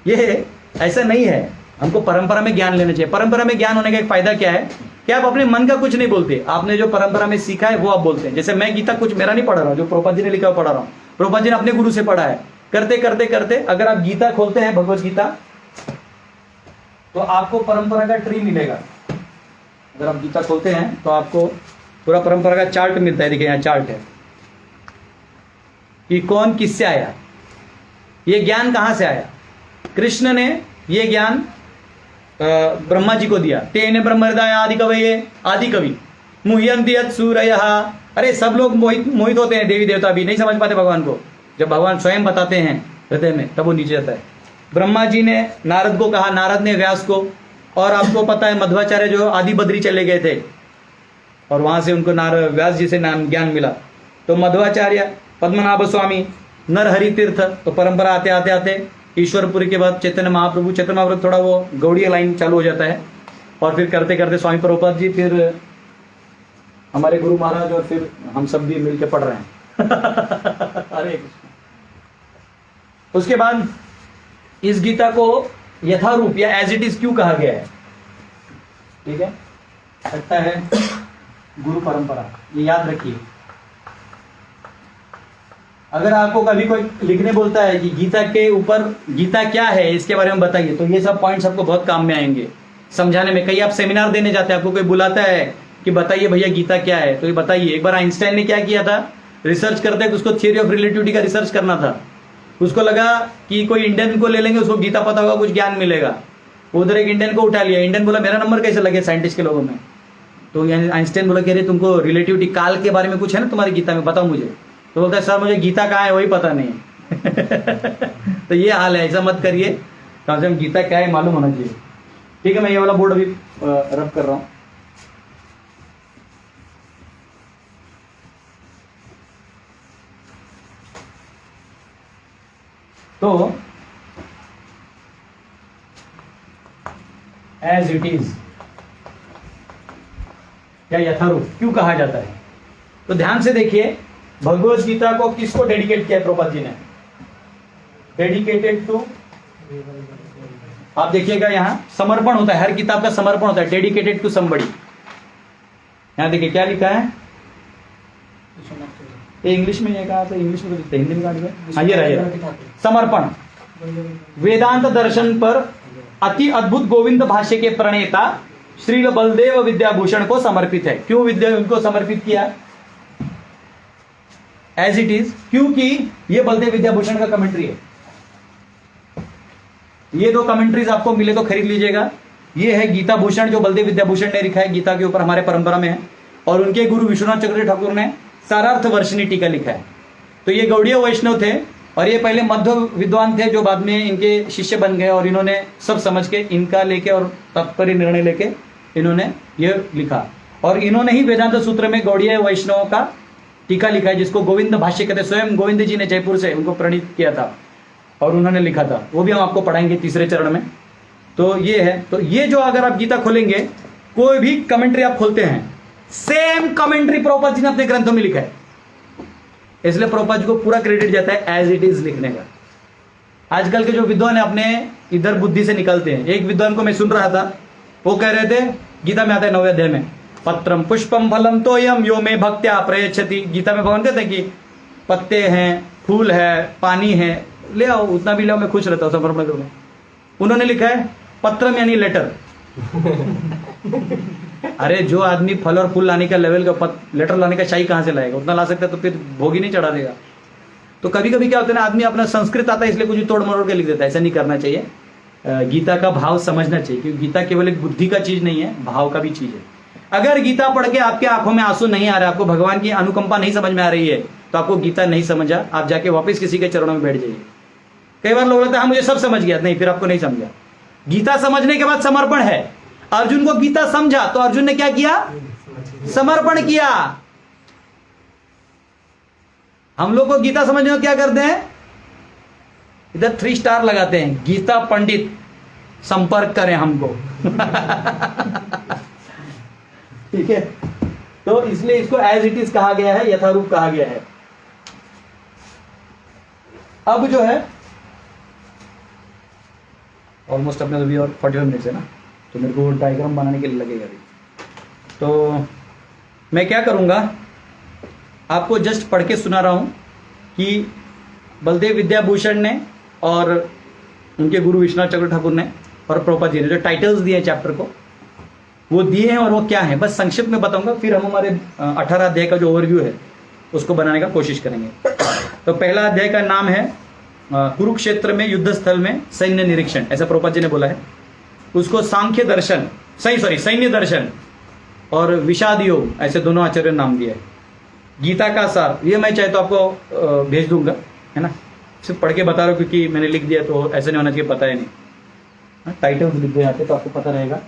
ये ऐसा नहीं है, हमको परंपरा में ज्ञान लेना चाहिए। परंपरा में ज्ञान होने का एक फायदा क्या है कि आप अपने मन का कुछ नहीं बोलते, आपने जो परंपरा में सीखा है वो आप बोलते हैं। जैसे मैं गीता कुछ मेरा नहीं पढ़ा रहा हूँ, जो प्रभुपाद जी ने लिखा हुआ पढ़ा रहा हूँ, प्रभुपाद जी ने अपने गुरु से पढ़ा है। करते करते करते अगर आप गीता खोलते हैं, भगवत गीता, तो आपको परंपरा का ट्री मिलेगा। अगर आप गीता खोलते हैं तो आपको पूरा परंपरा का चार्ट मिलता है। देखिए यहाँ चार्ट है कि कौन किससे आया, ये ज्ञान कहां से आया। कृष्ण ने ये ज्ञान ब्रह्मा जी को दिया। तेने ब्रह्म हृदय आदि कवये, आदि कवि मुह्यन्ति यत् सूरयः। अरे सब लोग मोहित होते हैं, देवी देवता भी नहीं समझ पाते भगवान को। जब भगवान स्वयं बताते हैं हृदय में, तब वो नीचे जाता है। ब्रह्मा जी ने नारद को कहा, नारद ने व्यास को, और आपको पता है मध्वाचार्य जो आदि बद्री चले गए थे और वहां से उनको व्यास जी से नाम ज्ञान मिला। तो मध्वाचार्य, पद्मनाभ स्वामी, नरहरि तीर्थ, तो परंपरा आते आते आते ईश्वरपुरी के बाद चैतन्य महाप्रभु। चैतन्य महाप्रभु थोड़ा वो गौड़ीय लाइन चालू हो जाता है, और फिर करते करते स्वामी प्रभुपाद जी, फिर हमारे गुरु महाराज, और फिर हम सब भी मिलके पढ़ रहे हैं। हरे कृष्ण। उसके बाद इस गीता को यथारूप या एज इट इज क्यों कहा गया है? ठीक है, लगता है गुरु परंपरा, ये याद रखिए। अगर आपको कभी कोई लिखने बोलता है कि गीता के ऊपर गीता क्या है इसके बारे में बताइए, तो ये सब पॉइंट्स आपको बहुत काम में आएंगे समझाने में। कहीं आप सेमिनार देने जाते हैं, आपको कोई बुलाता है कि बताइए भैया गीता क्या है, तो ये बताइए। एक बार आइंस्टाइन ने क्या किया था, रिसर्च करते उसको थियरी ऑफ रिलेटिविटी का रिसर्च करना था। उसको लगा कि कोई इंडियन को ले लेंगे, उसको गीता पता होगा, कुछ ज्ञान मिलेगा। उधर एक इंडियन को उठा लिया, इंडियन बोला मेरा नंबर कैसे लगे साइंटिस्ट के लोगों में। तो आइंस्टाइन बोला कि अरे तुमको रिलेटिविटी काल के बारे में कुछ है ना तुम्हारी गीता में, बताओ मुझे। तो बोलता है सर मुझे गीता कहाँ है वही पता नहीं। तो ये हाल है, ऐसा मत करिए, कम से कम गीता क्या है मालूम होना चाहिए। ठीक है, मैं ये वाला बोर्ड अभी रब कर रहा हूं। तो एज इट इज या यथारूप क्यों कहा जाता है? तो ध्यान से देखिए, भगवत गीता को किसको डेडिकेट किया प्रभुपाद जी ने? डेडिकेटेड टू, आप देखिएगा यहां समर्पण होता है, हर किताब का समर्पण होता है, डेडिकेटेड टू समबडी। यहां देखिए क्या लिखा है, ये इंग्लिश में ये कहा था, इंग्लिश में तो लिखते हिंदी में कहा लिखा? हाँ ये रहा, समर्पण। वेदांत दर्शन पर अति अद्भुत गोविंद भाष्य के प्रणेता श्रील बलदेव विद्याभूषण को समर्पित है। क्यों उनको समर्पित किया एज इट इज? क्योंकि ये बलदेव विद्याभूषण का कमेंट्री है। ये दो कमेंट्रीज आपको मिले तो खरीद लीजिएगा। ये है गीता भूषण जो बलदेव विद्याभूषण ने लिखा है गीता के ऊपर, हमारे परंपरा में है, और उनके गुरु विश्वनाथ चक्रवर्ती ठाकुर ने सारार्थ वर्षिणी टीका लिखा है। तो ये गौड़ीय वैष्णव थे और ये पहले मध्य विद्वान थे जो बाद में इनके शिष्य बन गए, और इन्होंने सब समझ के इनका लेके और तात्पर्य निर्णय लेके इन्होंने ये लिखा। और इन्होंने ही वेदांत सूत्र में गौड़ीय वैष्णव का टीका लिखा है, जिसको गोविंद भाष्य कहते हैं। स्वयं गोविंद जी ने जयपुर से उनको प्रणीत किया था और उन्होंने लिखा था, वो भी हम आपको पढ़ाएंगे तीसरे चरण में। तो ये है, तो ये जो अगर आप गीता खोलेंगे, कोई भी कमेंट्री आप खोलते हैं, सेम कमेंट्री प्रभुपाद जी ने अपने ग्रंथों में लिखा है। इसलिए प्रभुपाद जी को पूरा क्रेडिट जाता है एज इट इज लिखने का। आजकल के जो विद्वान है अपने इधर बुद्धि से निकलते हैं। एक विद्वान को मैं सुन रहा था, वो कह रहे थे गीता में आता है 9वें अध्याय में, पत्रम पुष्पम फलम तोयम यो में भक्त्या प्रयच्छति। गीता में भगवान कहते हैं कि पत्ते हैं, फूल है, पानी है, ले आओ, उतना भी ले आओ, मैं खुश रहता हूँ, समर्पण करूंगा। उन्होंने लिखा है पत्रम यानी लेटर। अरे जो आदमी फल और फूल लाने का लेवल का लेटर लाने का शाही कहां से लाएगा? उतना ला सकता है तो फिर भोगी नहीं चढ़ा देगा। तो कभी कभी क्या होता है ना, आदमी अपना संस्कृत आता है इसलिए कुछ तोड़ मरोड़ के लिख देता है। ऐसा नहीं करना चाहिए, गीता का भाव समझना चाहिए, क्योंकि गीता केवल एक बुद्धि का चीज नहीं है, भाव का भी चीज है। अगर गीता पढ़ के आपके आंखों में आंसू नहीं आ रहा, आपको भगवान की अनुकंपा नहीं समझ में आ रही है, तो आपको गीता नहीं समझा, आप जाके वापस किसी के चरणों में बैठ जाइए। कई बार लोग बोलते हैं हाँ मुझे सब समझ गया, नहीं, फिर आपको नहीं समझा। गीता समझने के बाद समर्पण है। अर्जुन को गीता समझा तो अर्जुन ने क्या किया? समर्पण किया। हम लोग को गीता समझने में क्या करते हैं? इधर 3 स्टार लगाते हैं, गीता पंडित संपर्क करें हमको। ठीक है, तो इसलिए इसको एज इट इज कहा गया है, यथारूप कहा गया है। अब जो है ऑलमोस्ट अपने अभी और 45 मिनट्स है ना, तो मेरे को डायग्राम बनाने के लिए लगेगा अभी। तो मैं क्या करूंगा, आपको जस्ट पढ़ के सुना रहा हूं कि बलदेव विद्याभूषण ने और उनके गुरु विश्वनाथ चक्रवर्ती ठाकुर ने और प्रभुपाद जी ने जो टाइटल्स दिए चैप्टर को, वो दिए हैं और वो क्या है बस संक्षिप्त में बताऊंगा। फिर हम हमारे 18 अध्याय का जो ओवरव्यू है उसको बनाने का कोशिश करेंगे। तो पहला अध्याय का नाम है कुरुक्षेत्र में युद्ध स्थल में सैन्य निरीक्षण, ऐसा प्रभुपाद जी ने बोला है। उसको सांख्य दर्शन, सैन्य दर्शन और विषाद योग, ऐसे दोनों आचार्य नाम दिया है। गीता का सार, ये मैं चाहे तो आपको भेज दूंगा, है ना, सिर्फ पढ़ के बता रहा हूँ क्योंकि मैंने लिख दिया तो ऐसे नहीं होना चाहिए, पता है नहीं। टाइटल लिख दिए जाते तो आपको पता रहेगा।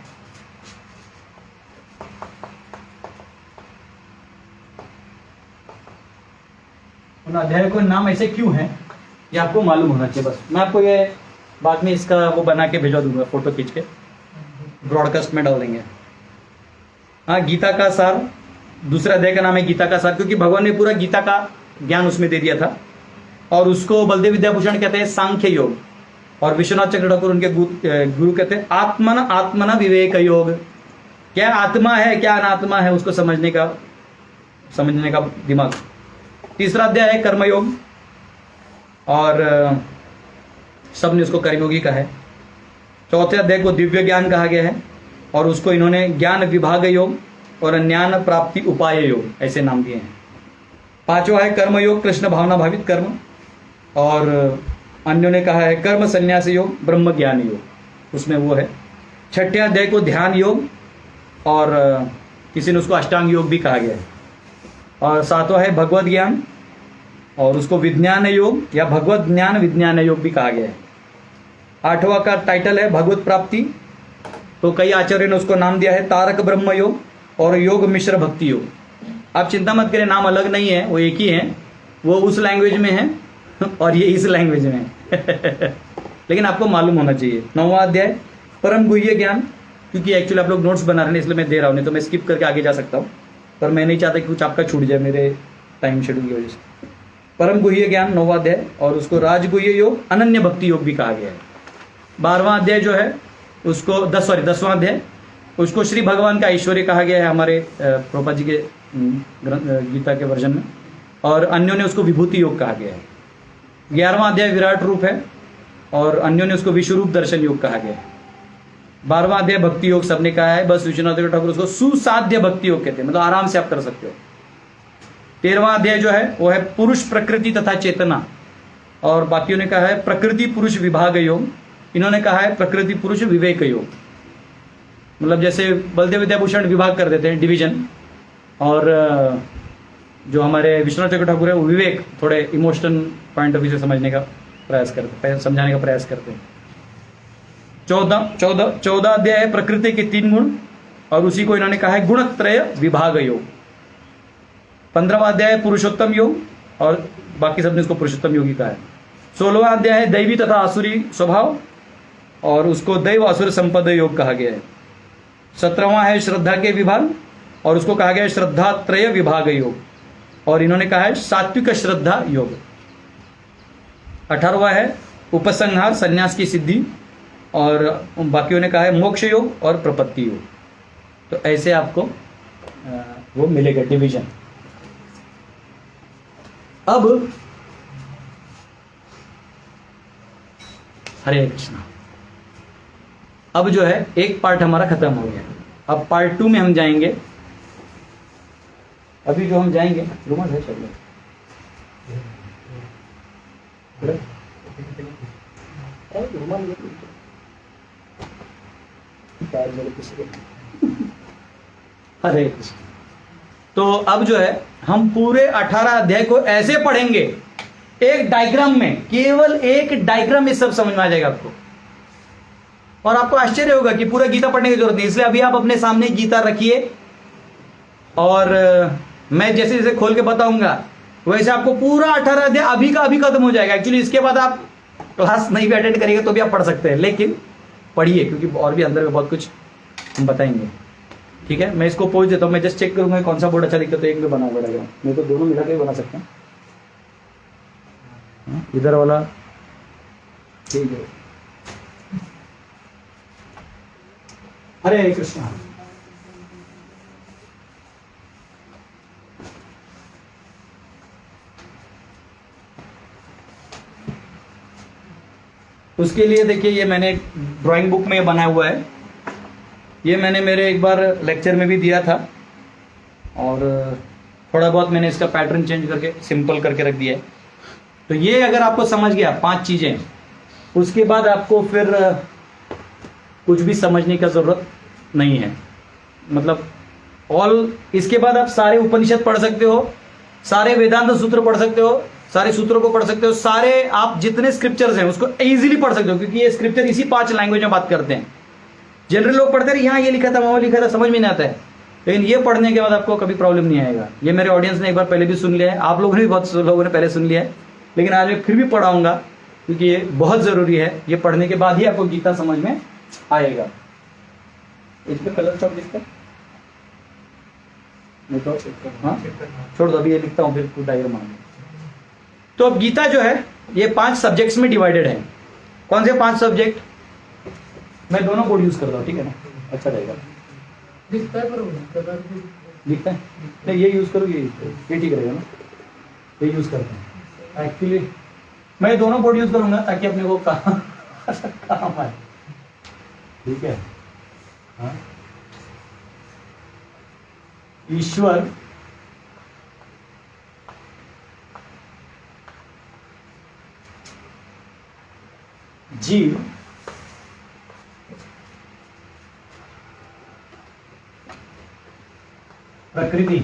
उन अध्याय को नाम ऐसे क्यों है ये आपको मालूम होना चाहिए। बस मैं आपको ये बाद में इसका वो बना के भेजा दूंगा, फोटो खींच के। ब्रॉडकास्ट में डाल देंगे। हाँ, गीता का सार, दूसरा अध्याय का नाम है गीता का सार, क्योंकि भगवान ने पूरा गीता का ज्ञान उसमें दे दिया था। और उसको बलदेव विद्याभूषण कहते हैं सांख्य योग, और विश्वनाथ चक्र ठाकुर उनके गुरु कहते हैं आत्मना विवेक योग। क्या आत्मा है, क्या अनात्मा है, उसको समझने का दिमाग। तीसरा अध्याय है कर्मयोग, और सबने उसको कर्मयोगी कहा है। चौथे अध्याय को दिव्य ज्ञान कहा गया है, और उसको इन्होंने ज्ञान विभाग योग और ज्ञान प्राप्ति उपाय योग ऐसे नाम दिए हैं। पांचवा है कर्मयोग, कृष्ण भावना भावित कर्म, और अन्यों ने कहा है कर्म संन्यास योग, ब्रह्म ज्ञान योग, उसमें वो है। छठे अध्याय को ध्यान योग, और किसी ने उसको अष्टांग योग भी कहा गया है। और सातवां है भगवत ज्ञान, और उसको विज्ञान योग या भगवत ज्ञान विज्ञान योग भी कहा गया है। आठवां का टाइटल है भगवत प्राप्ति, तो कई आचार्यों ने उसको नाम दिया है तारक ब्रह्म योग और योग मिश्र भक्ति योग। आप चिंता मत करें, नाम अलग नहीं है, वो एक ही है, वो उस लैंग्वेज में है और ये इस लैंग्वेज में है लेकिन आपको मालूम होना चाहिए। 9वां अध्याय परम गुह्य ज्ञान, क्योंकि एक्चुअली आप लोग नोट्स बना रहे हैं इसलिए मैं दे रहा हूँ, नहीं तो मैं स्किप करके आगे जा सकता हूँ, पर मैं नहीं चाहता कि कुछ आपका छूट जाए मेरे टाइम शेड्यूल की वजह से। परम गुह्य ज्ञान 9वां अध्याय, और उसको राजगुह्य योग अनन्य भक्ति योग भी कहा गया है। 12वां अध्याय जो है उसको 10वां अध्याय उसको श्री भगवान का ऐश्वर्य कहा गया है हमारे प्रभुपाद जी के गीता के वर्जन में, और अन्यों ने उसको विभूति योग कहा गया है। 11वां अध्याय विराट रूप है, और अन्यों ने उसको विश्वरूप दर्शन योग कहा गया है। 12वां अध्याय भक्ति योग सबने कहा है, बस विश्वनाथ ठाकुर उसको सुसाध्य भक्ति योग कहते हैं, मतलब आराम से आप कर सकते हो। 13वां अध्याय जो है वो है पुरुष प्रकृति तथा चेतना, और बाकियों ने कहा है प्रकृति पुरुष विभाग योग, इन्होंने कहा है प्रकृति पुरुष विवेक योग। मतलब जैसे बलदेव विद्याभूषण विभाग कर देते हैं, डिवीजन, और जो हमारे विश्वनाथ चक्र ठाकुर है वो विवेक, थोड़े इमोशनल पॉइंट ऑफ व्यू से समझने का प्रयास करते हैं, समझाने का प्रयास करते हैं। 14 अध्याय है प्रकृति के 3 गुण, और उसी को इन्होंने कहा है गुणत्रय विभाग योग। 15वां अध्याय है पुरुषोत्तम योग, और बाकी सबने इसको पुरुषोत्तम योग ही कहा है। 16वां अध्याय है दैवी तथा आसुरी स्वभाव, और उसको दैव असुर संपद योग कहा गया है। 17वां है श्रद्धा के विभाग, और उसको कहा गया है श्रद्धा त्रय विभाग योग, और इन्होंने कहा है सात्विक श्रद्धा योग। 18वां है उपसंहार संन्यास की सिद्धि, और बाकियों ने कहा है मोक्ष योग और प्रपत्ति योग। तो ऐसे आपको वो मिलेगा डिवीजन। अब हरे कृष्णा, अब जो है एक पार्ट हमारा खत्म हो गया, अब पार्ट 2 में हम जाएंगे। अभी जो हम जाएंगे, रुमाल है चलो, हरे कृष्ण। तो अब जो है हम पूरे 18 अध्याय को ऐसे पढ़ेंगे, एक डायग्राम में, केवल एक डायग्राम में सब समझ में आ जाएगा आपको, और आपको आश्चर्य होगा कि पूरा गीता पढ़ने की जरूरत नहीं। इसलिए अभी आप अपने सामने गीता रखिए, और मैं जैसे जैसे खोल के बताऊंगा वैसे आपको पूरा 18 अध्याय अभी का अभी खत्म हो जाएगा। एक्चुअली इसके बाद आप क्लास नहीं भी अटेंड करेंगे तो भी आप पढ़ सकते हैं, लेकिन पढ़िए, क्योंकि और भी अंदर में बहुत कुछ हम बताएंगे। ठीक है, मैं इसको पोज देता हूँ, मैं जस्ट चेक करूंगा कौन सा बोर्ड अच्छा दिखता है, तो एक में बना पड़ेगा, नहीं तो दोनों मिला के बना सकते हैं। इधर वाला ठीक है। हरे कृष्ण। उसके लिए देखिए, ये मैंने ड्राइंग बुक में बनाया हुआ है, ये मैंने मेरे एक बार लेक्चर में भी दिया था, और थोड़ा बहुत मैंने इसका पैटर्न चेंज करके सिंपल करके रख दिया है। तो ये अगर आपको समझ गया 5 चीजें, उसके बाद आपको फिर कुछ भी समझने का जरूरत नहीं है। मतलब इसके बाद आप सारे उपनिषद पढ़ सकते हो, सारे वेदांत सूत्र पढ़ सकते हो, सारे सूत्रों को पढ़ सकते हो, सारे आप जितने स्क्रिप्चर्स हैं उसको इजीली पढ़ सकते हो, क्योंकि ये स्क्रिप्चर इसी 5 लैंग्वेज में बात करते हैं। जनरल लोग पढ़ते हैं यहाँ ये लिखा था वहाँ लिखा था, समझ में नहीं आता है, लेकिन ये पढ़ने के बाद आपको कभी प्रॉब्लम नहीं आएगा। ये मेरे ऑडियंस ने एक बार पहले भी सुन लिया है, आप लोगों ने भी बहुत लोगों ने पहले सुन लिया है, लेकिन आज मैं फिर भी पढ़ाऊंगा, क्योंकि ये बहुत जरूरी है। ये पढ़ने के बाद ही आपको गीता समझ में आएगा। इसमें कलर चौक दिखता है नहीं तो हाँ छोड़ दो, अभी ये लिखता हूँ फिर कुछ डायग्राम मान। तो अब गीता जो है ये 5 सब्जेक्ट्स में डिवाइडेड है। कौन से 5 सब्जेक्ट? मैं दोनों कोड यूज करता हूँ, ठीक है ना, अच्छा रहेगा। दिखता है पर दिखता है नहीं, ये यूज करो, ये ठीक रहेगा ना, ये यूज करते हैं। एक्चुअली मैं दोनों कोड यूज करूंगा ताकि अपने को काम आए, ठीक है। हाँ, ईश्वर जीव प्रकृति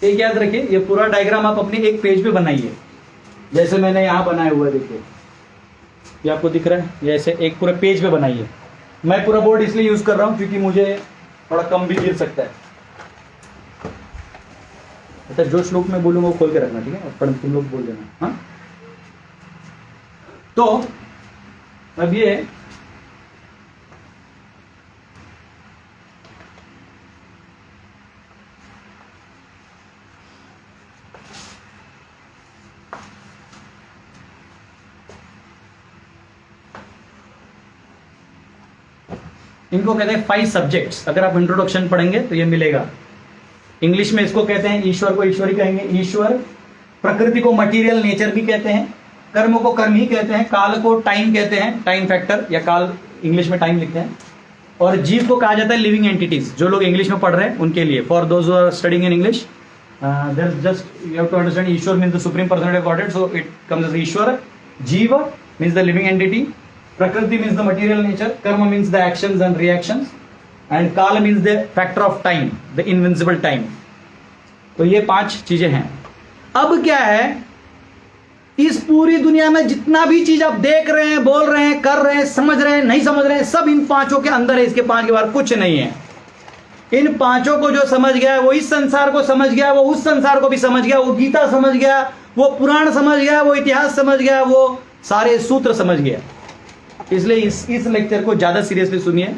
एक याद रखिए, ये पूरा डायग्राम आप अपने एक पेज पे बनाइए, जैसे मैंने यहां बनाया हुआ है, देखिए ये आपको दिख रहा है, ये ऐसे एक पूरे पेज पे बनाइए। मैं पूरा बोर्ड इसलिए यूज कर रहा हूं क्योंकि मुझे थोड़ा कम भी गिर सकता है। अच्छा, जो श्लोक में बोलूंगा वो खोल के रखना, ठीक है, पर तुम लोग बोल देना। हाँ, तो अब ये इनको कहते हैं 5 सब्जेक्ट्स। अगर आप इंट्रोडक्शन पढ़ेंगे तो ये मिलेगा। इंग्लिश में इसको कहते हैं, ईश्वर को ईश्वरी कहेंगे, ईश्वर। प्रकृति को मटेरियल नेचर भी कहते हैं, कर्म को कर्म ही कहते हैं, काल को टाइम कहते हैं, टाइम फैक्टर या काल इंग्लिश में टाइम लिखते हैं, और जीव को कहा जाता है लिविंग एंटिटीज। जो लोग इंग्लिश में पढ़ रहे हैं उनके लिए, for those who are studying in English, just you have to understand Ishwar means the supreme personality of Godhead, so it comes as Ishwar. Jiva means the living entity, Prakriti means the material nature, karma means the actions and reactions, and Kala means the factor of time, the invincible time. तो ये 5 चीजें हैं। अब क्या है, इस पूरी दुनिया में जितना भी चीज आप देख रहे हैं, बोल रहे हैं, कर रहे हैं, समझ रहे हैं, नहीं समझ रहे हैं, सब इन 5 के अंदर है। इसके 5 के बाहर कुछ नहीं है। इन 5 को जो समझ गया वो इस संसार को समझ गया, वो उस संसार को भी समझ गया, वो गीता समझ गया, वो पुराण समझ गया, वो इतिहास समझ गया, वो सारे सूत्र समझ गया। इसलिए इस लेक्चर को ज्यादा सीरियसली सुनिए,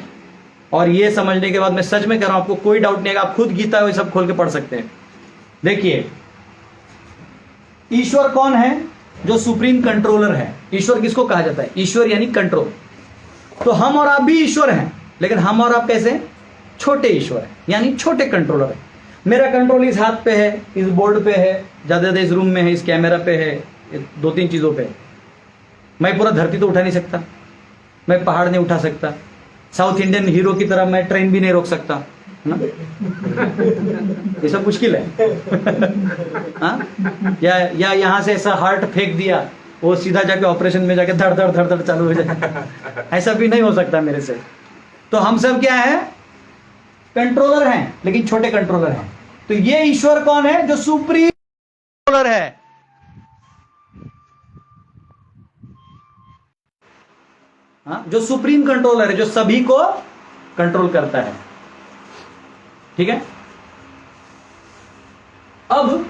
और ये समझने के बाद मैं सच में कह रहा हूं, आपको कोई डाउट नहीं है, आप खुद गीता वो सब खोल के पढ़ सकते हैं। देखिए, ईश्वर कौन है? जो सुप्रीम कंट्रोलर है। ईश्वर किसको कहा जाता है? ईश्वर यानी कंट्रोल। तो हम और आप भी ईश्वर हैं, लेकिन हम और आप कैसे? छोटे ईश्वर हैं, यानी छोटे कंट्रोलर है। मेरा कंट्रोल इस हाथ पे है, इस बोर्ड पे है, ज्यादा इस रूम में है, इस कैमरा पे है, 2-3 चीजों पे। मैं पूरा धरती तो उठा नहीं सकता, मैं पहाड़ नहीं उठा सकता, साउथ इंडियन हीरो की तरह मैं ट्रेन भी नहीं रोक सकता, है ना? ये सब मुश्किल है। हाँ? या यहाँ से ऐसा हार्ट फेंक दिया, वो सीधा जाके ऑपरेशन में जाके धड़ धड़ धड़ धड़ चालू हो जाए, ऐसा भी नहीं हो सकता मेरे से। तो हम सब क्या है? कंट्रोलर हैं, लेकिन छोटे कंट्रोलर हैं। तो ये ईश्वर कौन है? जो सुप्रीम कंट्रोलर है। हाँ? जो सुप्रीम कंट्रोलर है, जो सभी को कंट्रोल करता है। ठीक है। अब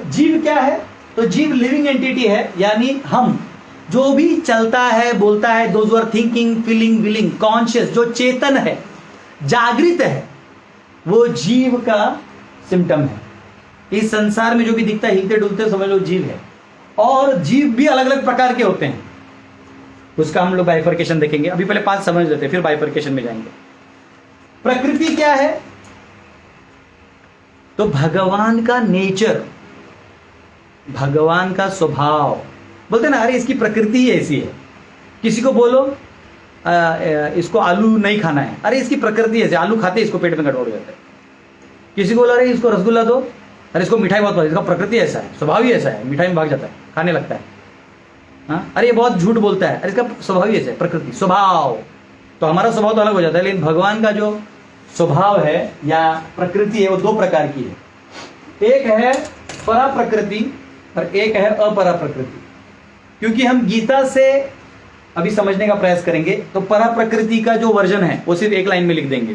जीव क्या है? तो जीव लिविंग एंटिटी है, यानी हम जो भी चलता है, बोलता है, those who are thinking, feeling, willing, conscious, जो चेतन है, जागृत है, वो जीव का सिम्टम है। इस संसार में जो भी दिखता है, हिलते डुलते, समझ लो जीव है। और जीव भी अलग अलग प्रकार के होते हैं, उसका हम लोग बाइफर्केशन देखेंगे। अभी पहले 5 समझ लेते हैं, फिर बाइफर्केशन में जाएंगे। प्रकृति क्या है? तो भगवान का नेचर, भगवान का स्वभाव। बोलते ना, अरे इसकी प्रकृति ही ऐसी है। किसी को बोलो इसको आलू नहीं खाना है, अरे इसकी प्रकृति ऐसी, आलू खाते इसको पेट में गड़बड़ हो जाता है। किसी को बोलो अरे इसको रसगुल्ला दो, अरे इसको मिठाई बहुत पसंद, इसका प्रकृति ऐसा है, स्वभाव ही ऐसा है, मिठाई में भाग जाता है, खाने लगता है। हाँ? अरे ये बहुत झूठ बोलता है, अरे इसका स्वभाव ही ऐसा है, प्रकृति, स्वभाव। तो हमारा स्वभाव तो अलग हो जाता है, लेकिन भगवान का जो स्वभाव है या प्रकृति है वो दो प्रकार की है। एक है परा प्रकृति और एक है अपरा प्रकृति। क्योंकि हम गीता से अभी समझने का प्रयास करेंगे तो परा प्रकृति का जो वर्जन है वो सिर्फ एक लाइन में लिख देंगे,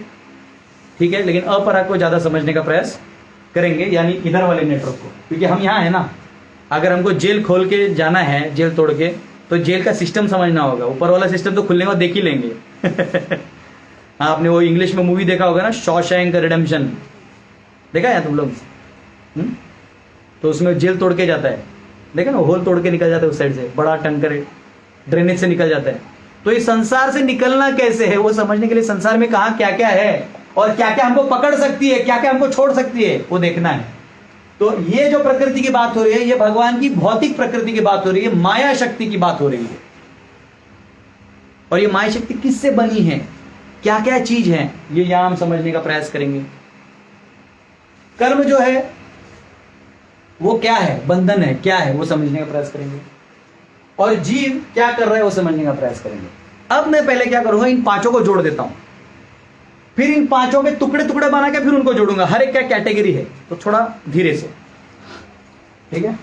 ठीक है, लेकिन अपरा को ज्यादा समझने का प्रयास करेंगे, यानी इधर वाले नेटवर्क को। क्योंकि हम यहाँ है ना, अगर हमको जेल खोल के जाना है, जेल तोड़ के, तो जेल का सिस्टम समझना होगा। ऊपर वाला सिस्टम तो खुलने के बाद देख ही लेंगे। हाँ, आपने वो इंग्लिश में मूवी देखा होगा ना, शॉशैंक रिडेम्पशन, देखा है तुम लोग? तो उसमें जेल तोड़ के जाता है, देखा ना, होल तोड़ के निकल जाता है उस साइड से, बड़ा टंकर ड्रेनेज से निकल जाता है। तो इस संसार से निकलना कैसे है वो समझने के लिए संसार में कहाँ क्या क्या है और क्या क्या हमको पकड़ सकती है, क्या क्या हमको छोड़ सकती है, वो देखना है। तो ये जो प्रकृति की बात हो रही है, ये भगवान की भौतिक प्रकृति की बात हो रही है, माया शक्ति की बात हो रही है। और ये माया शक्ति किससे बनी है, क्या क्या चीज है, ये यहां हम समझने का प्रयास करेंगे। कर्म जो है वो क्या है, बंधन है, क्या है, वो समझने का प्रयास करेंगे। और जीव क्या कर रहा है वो समझने का प्रयास करेंगे। अब मैं पहले क्या करूंगा, इन पांचों को जोड़ देता हूं, फिर इन पांचों के टुकड़े टुकड़े बना के फिर उनको जोड़ूंगा, हर एक क्या कैटेगरी है, तो थोड़ा धीरे से, ठीक है।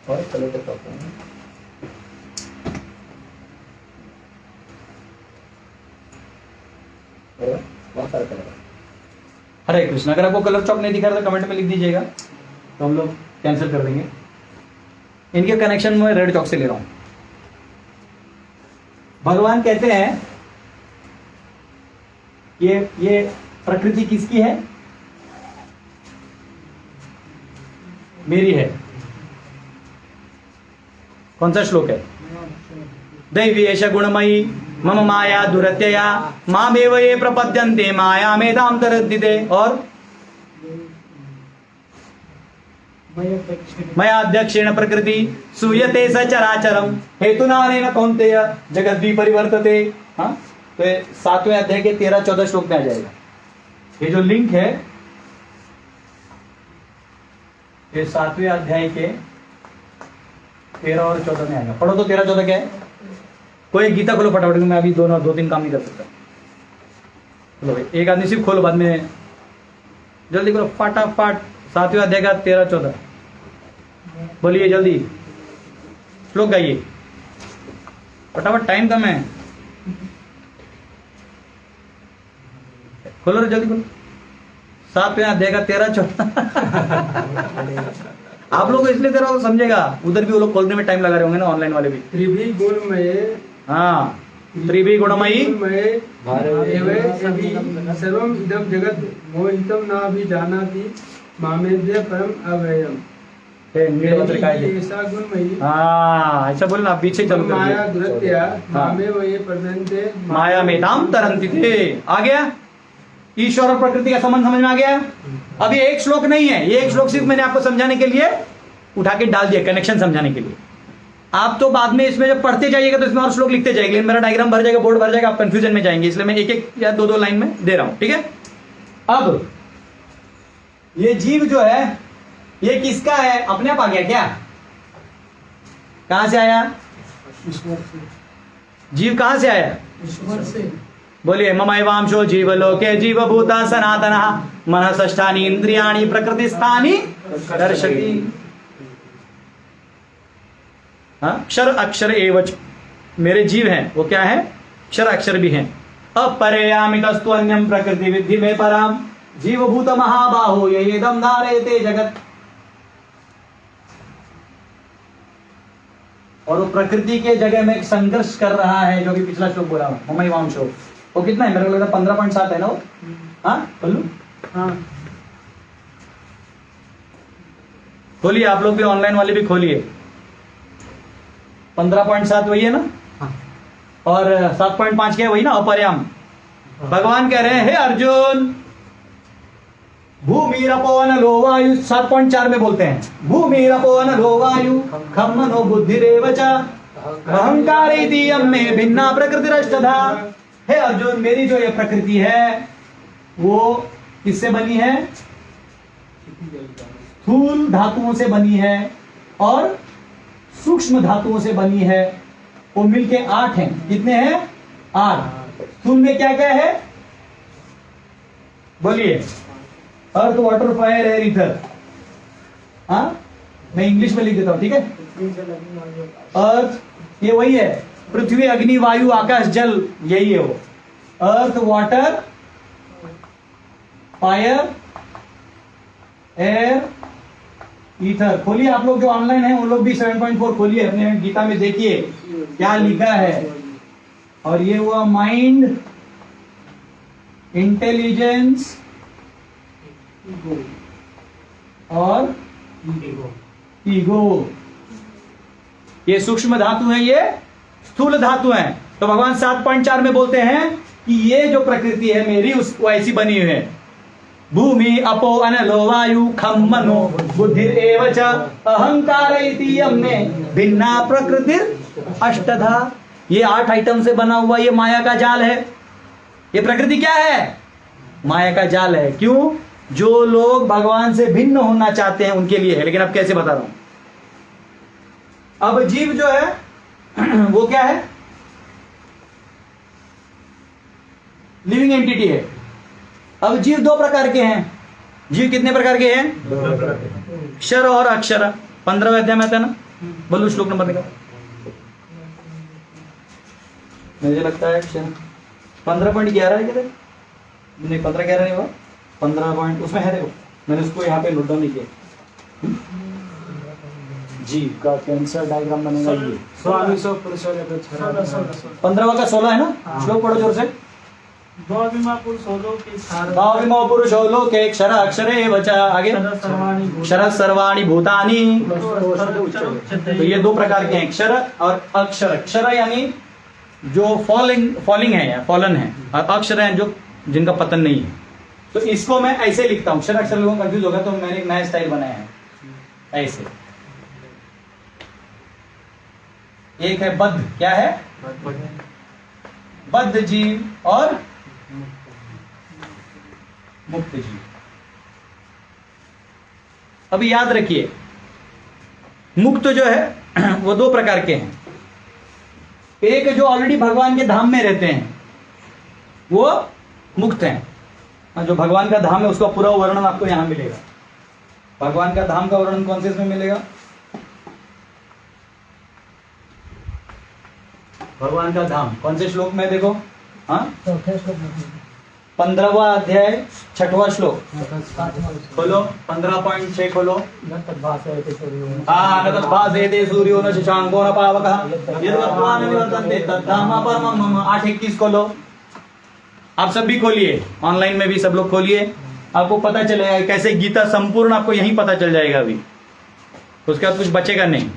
और चलो तो बहुत सारा कलर है। हरे कृष्ण। अगर आपको कलर चॉक नहीं दिखा रहा तो कमेंट में लिख दीजिएगा, तो हम लोग कैंसिल कर देंगे। इनके कनेक्शन में रेड चॉक से ले रहा हूं। भगवान कहते हैं ये प्रकृति किसकी है, मेरी है। कौन सा श्लोक है? दैवी एष गुणमयी मम माया दुरत्यया मामेव ये प्रपद्यन्ते माया मेधाम तरद्दिते। और मया अध्यक्षेण प्रकृति सूयते सचराचरम हेतुनानेन कौन्तेय जगद्दि परिवर्तते। हाँ, तो 7वें अध्याय के 13-14 श्लोक में आ जाएगा। ये जो लिंक है ये 7वें अध्याय के 13 और 14 में आएगा। पढ़ो तो 13-14 क्या है? कोई गीता खोलो फटाफट, मैं अभी दो तीन काम नहीं कर सकता। चलो भाई, एक आदमी सिर्फ खोलो, बाद में जल्दी करो फटाफट। 7वें अध्याय का 13-14 बोलिए, जल्दी श्लोक गाइए फटाफट, टाइम कम है। खोलो रे, जल्दी खोलो। 7वें अध्याय का 13-14 आप लोग को इसलिए दे रहा हूं, समझेगा। उधर भी वो लोग खोलने में टाइम लगा रहे होंगे ना, ऑनलाइन वाले भी। त्रिभी गुणमये, हाँ, त्रिभी गुणमयी सर्वम इदम जगत मोहितम ना भी जानाति मामेद्य परम अव्ययम। ऐसा गुणमयी, हाँ ऐसा बोलना, पीछे चल माया दुरत्या मामेव ये प्रपद्यन्ते माया मेधाम तरन्ति थे। आ गया? ईश्वर और प्रकृति का संबंध समझ में आ गया? अभी एक श्लोक नहीं है, ये एक श्लोक सिर्फ मैंने आपको समझाने के लिए उठा के डाल दिया, कनेक्शन समझाने के लिए। आप तो बाद में इसमें जब पढ़ते जाइएगा तो इसमें और श्लोक लिखते जाएंगे, लेकिन मेरा डायग्राम भर जाएगा, बोर्ड भर जाएगा, आप कंफ्यूजन में जाएंगे, इसलिए मैं एक एक या दो लाइन में दे रहा हूं, ठीक है। अब ये जीव जो है ये किसका है? अपने आप आ गया क्या? कहां से आया जीव? कहां से आया? ईश्वर से। बोलिए, ममैवांशो जीवलोके जीवभूता सनातनः मनः षष्ठानि इंद्रियाणि प्रकृतिस्थानि दर्शति। क्षर अक्षर एवच, मेरे जीव हैं वो क्या है? क्षर अक्षर भी हैं। अपरेयामितस्तु अन्यम प्रकृति विद्धि में पराम जीवभूत महाबाहो येदम धारयते जगत। और वो प्रकृति के जगह में एक संघर्ष कर रहा है, जो कि पिछला श्लोक बोला ममैवांशो। वो कितना है? मेरे को लगता है 15.7 है ना वो। हाँ बोलू, हाँ खोलिए, आप लोग भी ऑनलाइन वाले भी खोलिए। 15.7 वही है ना? हाँ। और 7.5 क्या है? वही ना, अपर्याम। भगवान कह रहे हैं, हे अर्जुन, भूमिरपोवन लो वायु, 7.4 में बोलते हैं, भूमिरपोवन लो वायु खम मनो बुद्धिरेव च अहंकारेति यम्मे भिन्ना प्रकृतिरष्टधा। हे अर्जुन, मेरी जो ये प्रकृति है वो किससे बनी है? स्थूल धातुओं से बनी है और सूक्ष्म धातुओं से बनी है वो मिलके 8 हैं। कितने हैं? 8। स्थूल में क्या क्या है बोलिए? अर्थ, वाटर, फायर, एयर, ईथर। हाँ, मैं इंग्लिश में लिख देता हूं, ठीक है। अर्थ, ये वही है, पृथ्वी, अग्नि, वायु, आकाश, जल, यही है वो। अर्थ, वाटर, फायर, एयर, ईथर। खोलिए आप लोग जो ऑनलाइन हैं, उन लोग भी 7.4 खोलिए, अपने गीता में देखिए क्या लिखा है। और ये हुआ माइंड, इंटेलिजेंस और ईगो। ये सूक्ष्म धातु है, ये स्थूल धातु है। तो भगवान 7.4 में बोलते हैं कि ये जो प्रकृति है मेरी, उस ऐसी बनी हुई है। भूमि, अपो, अनलो, वायु, खम, मनो, बुद्धि एव च अहंकार इति यम्मे भिन्ना प्रकृतिर अष्टधा। ये 8 आइटम से बना हुआ ये माया का जाल है। ये प्रकृति क्या है? माया का जाल है। क्यों? जो लोग भगवान से भिन्न होना चाहते हैं उनके लिए है। लेकिन अब कैसे बता रहा हूं। अब जीव जो है वो क्या है? लिविंग एंटिटी है। अब जीव 2 प्रकार के हैं। जीव कितने प्रकार के हैं? 2 प्रकार के। क्षर और अक्षर। 15वें अध्याय में आता है ना। बोलो श्लोक नंबर निकाल। मुझे लगता है 15.11 है। किधर? नहीं, 15-11 नहीं हुआ। 15 पॉइंट उसमें है, देखो मैंने उसको यहाँ पे नोट डाउन नहीं किया। जीव का कैंसर डायग्राम बनेगा ये। 15वां का 16 है ना। श्लोक पढ़ो जोर से। द्वाविमा पुरुषो लोके भाविमो पुरुषो लोके क्षर अक्षरे वचा। आगे क्षर सर्वाणि भूतानि। तो ये 2 प्रकार के हैं, क्षर और अक्षर। क्षर यानी जो फॉलिंग है या फॉलन है, और अक्षर है जो जिनका पतन नहीं है। तो इसको मैं ऐसे लिखता हूं। क्षर अक्षर लोगों कंफ्यूज होगा, तो मैंने एक नया स्टाइल बनाया है ऐसे। एक है बद्ध। क्या है? बद्ध जीव और मुक्त जीव। अभी याद रखिए, मुक्त जो है वो 2 प्रकार के हैं। एक जो ऑलरेडी भगवान के धाम में रहते हैं वो मुक्त हैं। जो भगवान का धाम है उसका पूरा वर्णन आपको यहां मिलेगा। भगवान का धाम का वर्णन कौन से इसमें मिलेगा? भगवान का धाम कौन से श्लोक में? देखो, हाँ, 15वां अध्याय 6वां श्लोक खोलो। 15.6 खोलो। भासेते सूर्यो न शशांको न पावकः यद्गत्वा न निवर्तन्ते तद्धाम परमं मम। 8:21 खोलो। आप सब भी खोलिए, ऑनलाइन में भी सब लोग खोलिए। आपको पता चलेगा कैसे गीता संपूर्ण आपको यहीं पता चल जाएगा। अभी उसके बाद कुछ बचेगा नहीं।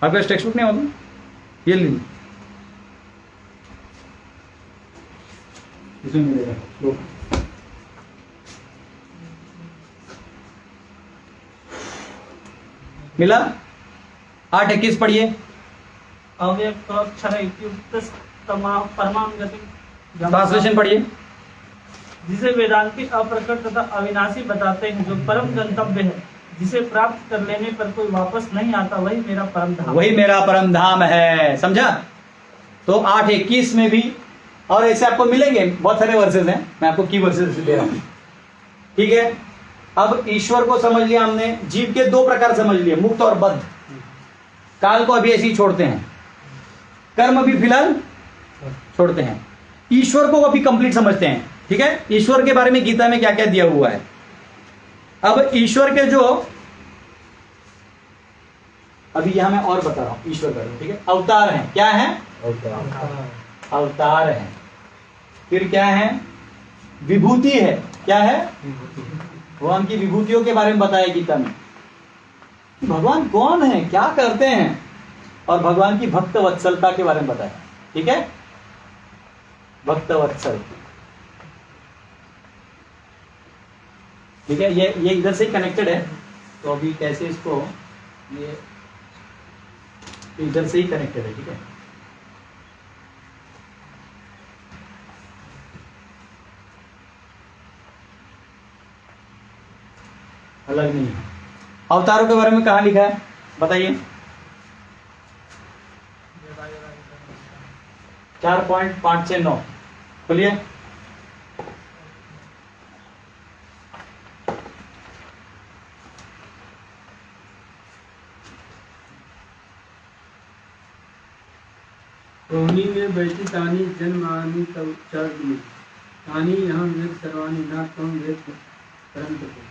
आपके पास टेक्स्ट बुक नहीं होगा? ये लीजिए, इसमें मिलेगा। मिला? 8:21 पढ़िए। अव्यक्ताक्षर इत्युक्त परमाम गति। ट्रांसलेशन पढ़िए। जिसे वेदांती अप्रकट तथा अविनाशी बताते हैं, जो परम गंतव्य है, जिसे प्राप्त कर लेने पर कोई वापस नहीं आता, वही मेरा परम धाम। वही मेरा परम धाम है। समझा? तो 8:21 में भी, और ऐसे आपको मिलेंगे बहुत सारे वर्सेस हैं। मैं आपको की वर्सेस दे रहा हूं, ठीक है। अब ईश्वर को समझ लिया हमने। जीव के 2 प्रकार समझ लिए, मुक्त और बद्ध। काल को अभी ऐसे ही छोड़ते हैं, कर्म भी फिलहाल छोड़ते हैं। ईश्वर को अभी कंप्लीट समझते हैं, ठीक है। ईश्वर के बारे में गीता में क्या क्या दिया हुआ है। अब ईश्वर के जो, अभी यहां मैं और बता रहा हूं ईश्वर का, ठीक है। अवतार हैं। क्या है? अवतार है। फिर क्या है? विभूति है। क्या है? भगवान की विभूतियों के बारे में बताया गीता में। भगवान कौन है, क्या करते हैं, और भगवान की भक्त वत्सलता के बारे में बताया, ठीक है। भक्त वत्सल, ठीक है। ये इधर से ही कनेक्टेड है। तो अभी कैसे इसको, ये इधर से ही कनेक्टेड है, ठीक है। अलग नहीं है। अवतारों के बारे में कहाँ लिखा है बताइए? 4.5 से 9 बोलिए। रोहिणी में बैठी तानी जन्मानी तव चर्दनी तानी यहाँ वेद सर्वाणी ना तम वेद परम तपो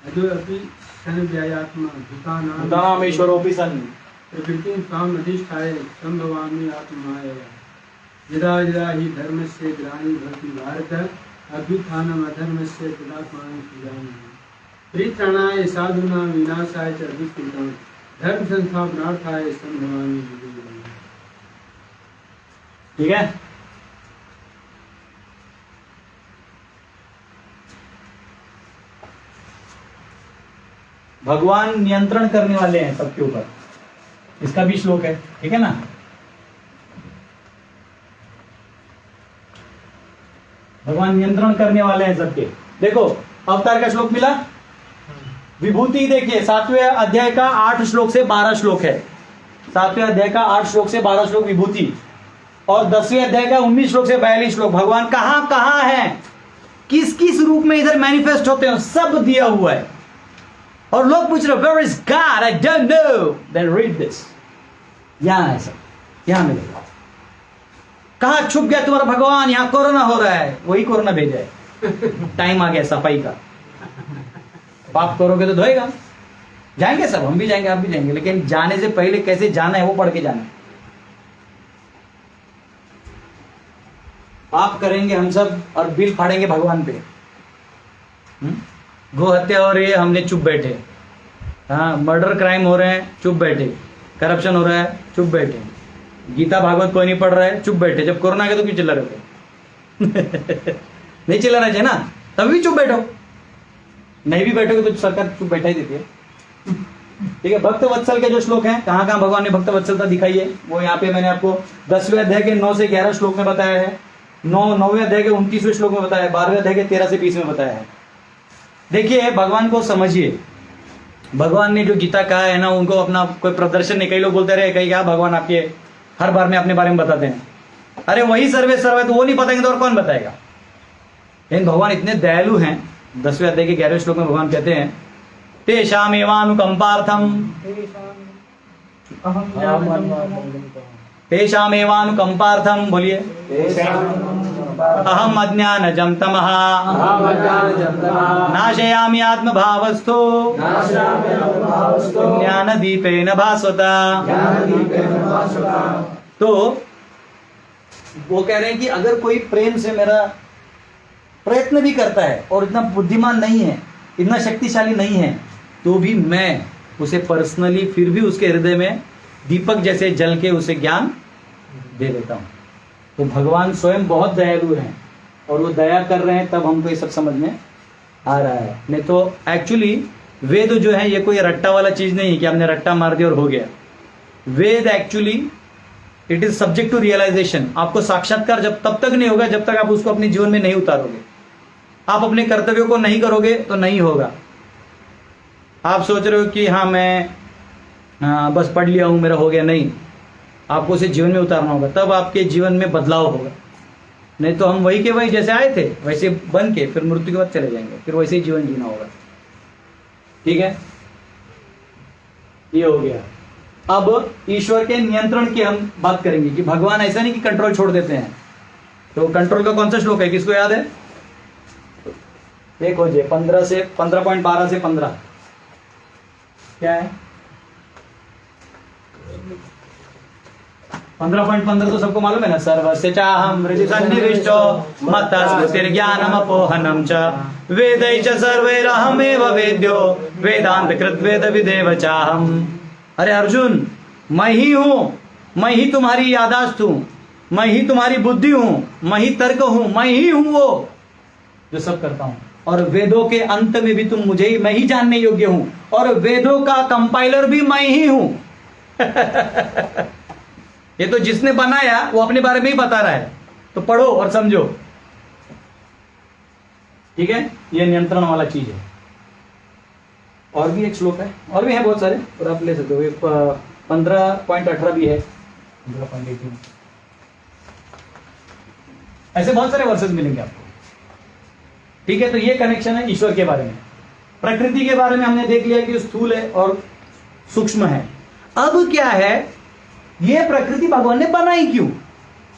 अजो अपि शन व्यायात्मा भूतानाम ईश्वरोऽपि सन् प्रकृतिं स्वाम अधिष्ठाय संभवामि आत्माया यदा यदा हि धर्मस्य ग्लानिर् भवति भारत अभ्युत्थानम् अधर्मस्य तदात्मानं सृजामि परित्राणाय साधूनां विनाशाय च दुष्कृतां धर्म संस्थापनार्थाय संभवामि युगे युगे। ठीक है। भगवान नियंत्रण करने वाले हैं सबके ऊपर, इसका भी श्लोक है, ठीक है ना। भगवान नियंत्रण करने वाले हैं सबके। देखो अवतार का श्लोक मिला, विभूति देखिए 7वें अध्याय का 8 श्लोक से 12 श्लोक है। 7वें अध्याय का 8 श्लोक से 12 श्लोक विभूति, और 10वें अध्याय का 19 श्लोक से 42 श्लोक भगवान कहां कहां है, किस किस रूप में इधर मैनिफेस्ट होते हैं, सब दिया हुआ है। और लोग पूछ रहे where is God, I don't know, then read this. यहां है सब, यहां मिलेगा। कहां छुप गया तुम्हारा भगवान, यहां कोरोना हो रहा है, वही कोरोना भेजा है। टाइम आ गया सफाई का। पाप करोगे तो धोएगा। जाएंगे सब, हम भी जाएंगे, आप भी जाएंगे, लेकिन जाने से पहले कैसे जाना है वो पढ़ के जाना। पाप करेंगे हम सब और बिल फाड़ेंगे भगवान पे। गो हत्या हो रही है, हमने चुप बैठे। हाँ, मर्डर क्राइम हो रहे हैं, चुप बैठे। करप्शन हो रहा है, चुप बैठे। गीता भागवत कोई नहीं पढ़ रहा है, चुप बैठे। जब कोरोना गया तो क्यों चिल्ला रहे थे? नहीं चिल्लाना चाहिए ना, तभी चुप बैठो। नहीं भी बैठोगे तो सरकार चुप बैठा ही देती है। ठीक है। भक्त वत्सल के जो श्लोक हैं, कहाँ कहाँ भगवान ने भक्त वत्सलता दिखाई है, वो यहाँ पे मैंने आपको 10वें अध्याय के 9 से 11 श्लोक में बताया है, 9वें अध्याय के 29वें श्लोक में बताया है, 12वें अध्याय के 13 से 20 में बताया है। देखिए भगवान को समझिए। भगवान ने जो गीता कहा है ना, उनको अपना कोई प्रदर्शन नहीं। कई लोग बोलते रहे, कई क्या भगवान आपके हर बार में अपने बारे में बताते हैं। अरे वही सर्वे सर्वे, तो वो नहीं बताएंगे तो और कौन बताएगा। लेकिन भगवान इतने दयालु हैं। 10वें अध्याय के 11वें श्लोक में भगवान कहते हैं, तेषामेवानुकंपार्थम, बोलिए, अहम अज्ञानजं तमः नाशयामि आत्मभावस्थो ज्ञानदीपेन भास्वता। तो वो कह रहे हैं कि अगर कोई प्रेम से मेरा प्रयत्न भी करता है और इतना बुद्धिमान नहीं है, इतना शक्तिशाली नहीं है, तो भी मैं उसे पर्सनली फिर भी उसके हृदय में दीपक जैसे जल के उसे ज्ञान दे देता हूं। तो भगवान स्वयं बहुत दयालु हैं और वो दया कर रहे हैं, तब हमको ये सब समझ में आ रहा है। नहीं तो एक्चुअली वेद जो है ये कोई रट्टा वाला चीज नहीं है कि आपने रट्टा मार दिया और हो गया। Veda actually it is subject to realisation. आपको साक्षात्कार जब तब तक नहीं होगा जब तक आप उसको अपने जीवन में नहीं उतारोगे। आप अपने कर्तव्यों को नहीं करोगे तो नहीं होगा। आप सोच रहे हो कि हाँ मैं बस पढ़ लिया हूं, मेरा हो गया, नहीं, आपको उसे जीवन में उतारना होगा, तब आपके जीवन में बदलाव होगा। नहीं तो हम वही के वही जैसे आए थे वैसे बन के फिर मृत्यु के बाद चले जाएंगे, फिर वैसे ही जीवन जीना होगा। ठीक है, ये हो गया। अब ईश्वर के नियंत्रण की हम बात करेंगे कि भगवान ऐसा नहीं कि कंट्रोल छोड़ देते हैं। तो कंट्रोल का कौन सा श्लोक है, किसको याद है? देखो जी 15 से 15.12 से 15 क्या है? 15.15 तो सबको मालूम है ना। सर्वस्य चाहम हृदि सन्निविष्टो मत्तः स्मृतिर्ज्ञानम् अपोहनम् च वेदै च सर्वैरहमेव वेद्यो वेदांत कृत वेद विदेव चाहम। अरे अर्जुन, मैं ही हूं, मैं ही तुम्हारी यादाश्त हूं, मैं ही तुम्हारी बुद्धि हूं, मैं ही तर्क हूं, मैं ही हूं वो जो सब करता हूं। और वेदों के अंत में भी तुम मुझे ही, मैं ही जानने योग्य हूं, और वेदों का कंपाइलर भी मैं ही हूं। ये तो जिसने बनाया वो अपने बारे में ही बता रहा है, तो पढ़ो और समझो। ठीक है, ये नियंत्रण वाला चीज है। और भी एक श्लोक है, और भी है बहुत सारे, और आप ले सकते हो। 15.18 भी है, 15.18 ऐसे बहुत सारे वर्सेस मिलेंगे आपको। ठीक है, तो ये कनेक्शन है ईश्वर के बारे में। प्रकृति के बारे में हमने देख लिया कि स्थूल है और सूक्ष्म है। अब क्या है, ये प्रकृति भगवान ने बनाई क्यों?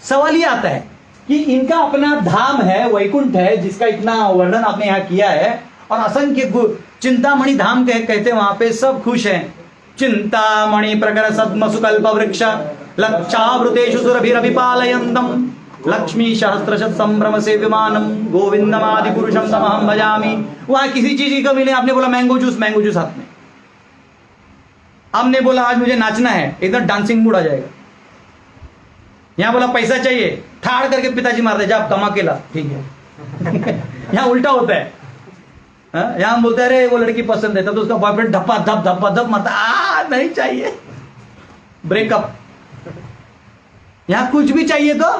सवाल ये आता है कि इनका अपना धाम है, वैकुंठ है, जिसका इतना वर्णन आपने यहां किया है, और असंख्य चिंतामणि धाम कहते हैं, वहां पे सब खुश हैं। चिंतामणि प्रकर सद्म सुकल्प वृक्ष लक्षावृतेषु सुरभिरभिपालयन्तम लक्ष्मी सहस्त्रशत संभ्रम से विमानम गोविंदमादि पुरुषम तमहम भजामि। वहां किसी चीज की कमी नहीं। आपने बोला मैंगो जूस हाथ में, आपने बोला आज मुझे नाचना है, एकदम डांसिंग मूड आ जाएगा। यहां बोला पैसा चाहिए, ठाड़ करके पिताजी मारते जा कमा के ला, ठीक है। यहां उल्टा होता है। यहां बोलते हैं अरे वो लड़की पसंद है, तब तो उसका बॉयफ्रेंड धप्पा धप मारता, नहीं चाहिए, ब्रेकअप। यहां कुछ भी चाहिए तो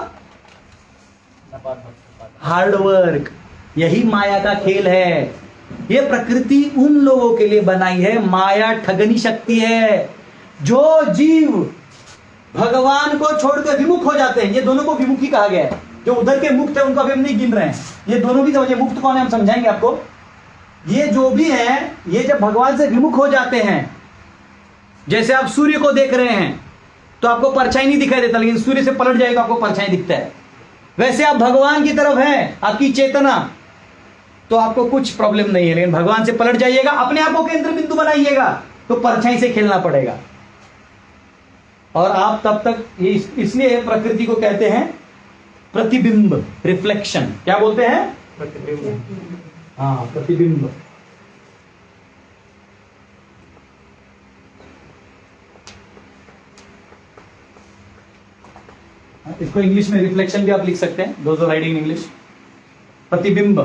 हार्डवर्क। यही माया का खेल है। ये प्रकृति उन लोगों के लिए बनाई है, माया ठगनी शक्ति है। जो जीव भगवान को छोड़कर विमुख हो जाते हैं, ये दोनों को विमुखी कहा गया है। जो उधर के मुक्त है उनको अभी हम नहीं गिन रहे हैं, ये दोनों भी समझिए। मुक्त कौन है हम समझाएंगे आपको। ये जो भी है, ये जब भगवान से विमुख हो जाते हैं, जैसे आप सूर्य को देख रहे हैं तो आपको परछाई नहीं दिखाई देता, लेकिन सूर्य से पलट जाएगा आपको परछाई दिखता है। वैसे आप भगवान की तरफ हैं, आपकी चेतना, तो आपको कुछ प्रॉब्लम नहीं है। लेकिन भगवान से पलट जाइएगा, अपने आप को केंद्र बिंदु बनाइएगा, तो परछाई से खेलना पड़ेगा। और आप तब तक, इसलिए प्रकृति को कहते हैं प्रतिबिंब, रिफ्लेक्शन। क्या बोलते हैं? प्रतिबिंब। हाँ, प्रतिबिंब। इसको इंग्लिश में रिफ्लेक्शन भी आप लिख सकते हैं, दोस्तों, राइटिंग इंग्लिश। प्रतिबिंब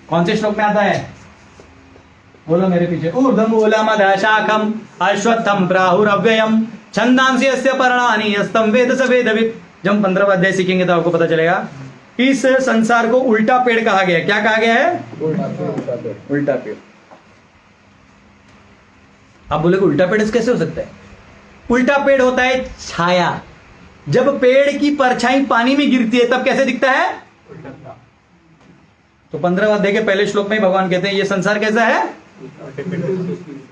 कौन से श्लोक में आता है? बोलो मेरे पीछे। ऊर्ध्वम मूलम अधः शाखम अश्वत्थम प्राहुरव्ययम छंदांसि यस्य पर्णानि यस्तम वेद स वेदवित्। जब हम 15वां अध्याय सीखेंगे तो आपको पता चलेगा। इस संसार को उल्टा पेड़ कहा गया है। क्या कहा गया है? उल्टा पेड़। आप बोले उल्टा पेड़ कैसे हो सकता है? उल्टा पेड़ होता है छाया। जब पेड़ की परछाई पानी में गिरती है तब कैसे दिखता है? तो 15वां अध्याय के पहले श्लोक में ही भगवान कहते हैं ये संसार कैसा है?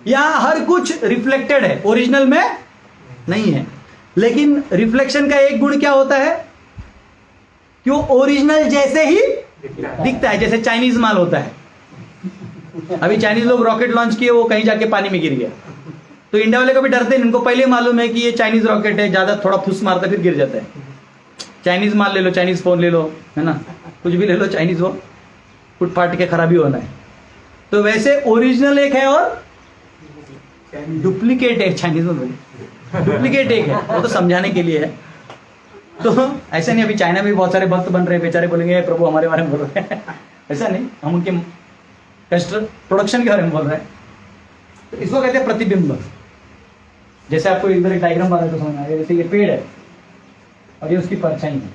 यहां हर कुछ रिफ्लेक्टेड है, ओरिजिनल में नहीं है। लेकिन रिफ्लेक्शन का एक गुण क्या होता है कि वो ओरिजिनल जैसे ही दिखता है। जैसे चाइनीज माल होता है। अभी चाइनीज लोग रॉकेट लॉन्च किए, वो कहीं जाके पानी में गिर गया, तो इंडिया वाले को भी डरते हैं। इनको पहले मालूम है कि ये चाइनीज रॉकेट है, ज्यादा थोड़ा फुस मारता फिर गिर जाता है। चाइनीज माल ले लो, चाइनीज फोन ले लो, है ना, कुछ भी ले लो चाइनीज, वो फुट फाट के खराबी होना है। तो वैसे ओरिजिनल एक है और डुप्लीकेट एक, चाइनीज में डुप्लीकेट एक है, वो तो समझाने के लिए है। तो ऐसा नहीं, अभी चाइना में भी बहुत सारे भक्त बन रहे हैं, बेचारे बोलेंगे प्रभु हमारे बारे में बोल रहे हैं। ऐसा नहीं, हम उनके प्रोडक्शन के बारे में बोल रहे हैं। तो इसको कहते हैं प्रतिबिंब। जैसे आपको इधर एक डायग्राम बना तो समझ आएगा। जैसे ये पेड़ है और ये उसकी परछाई है।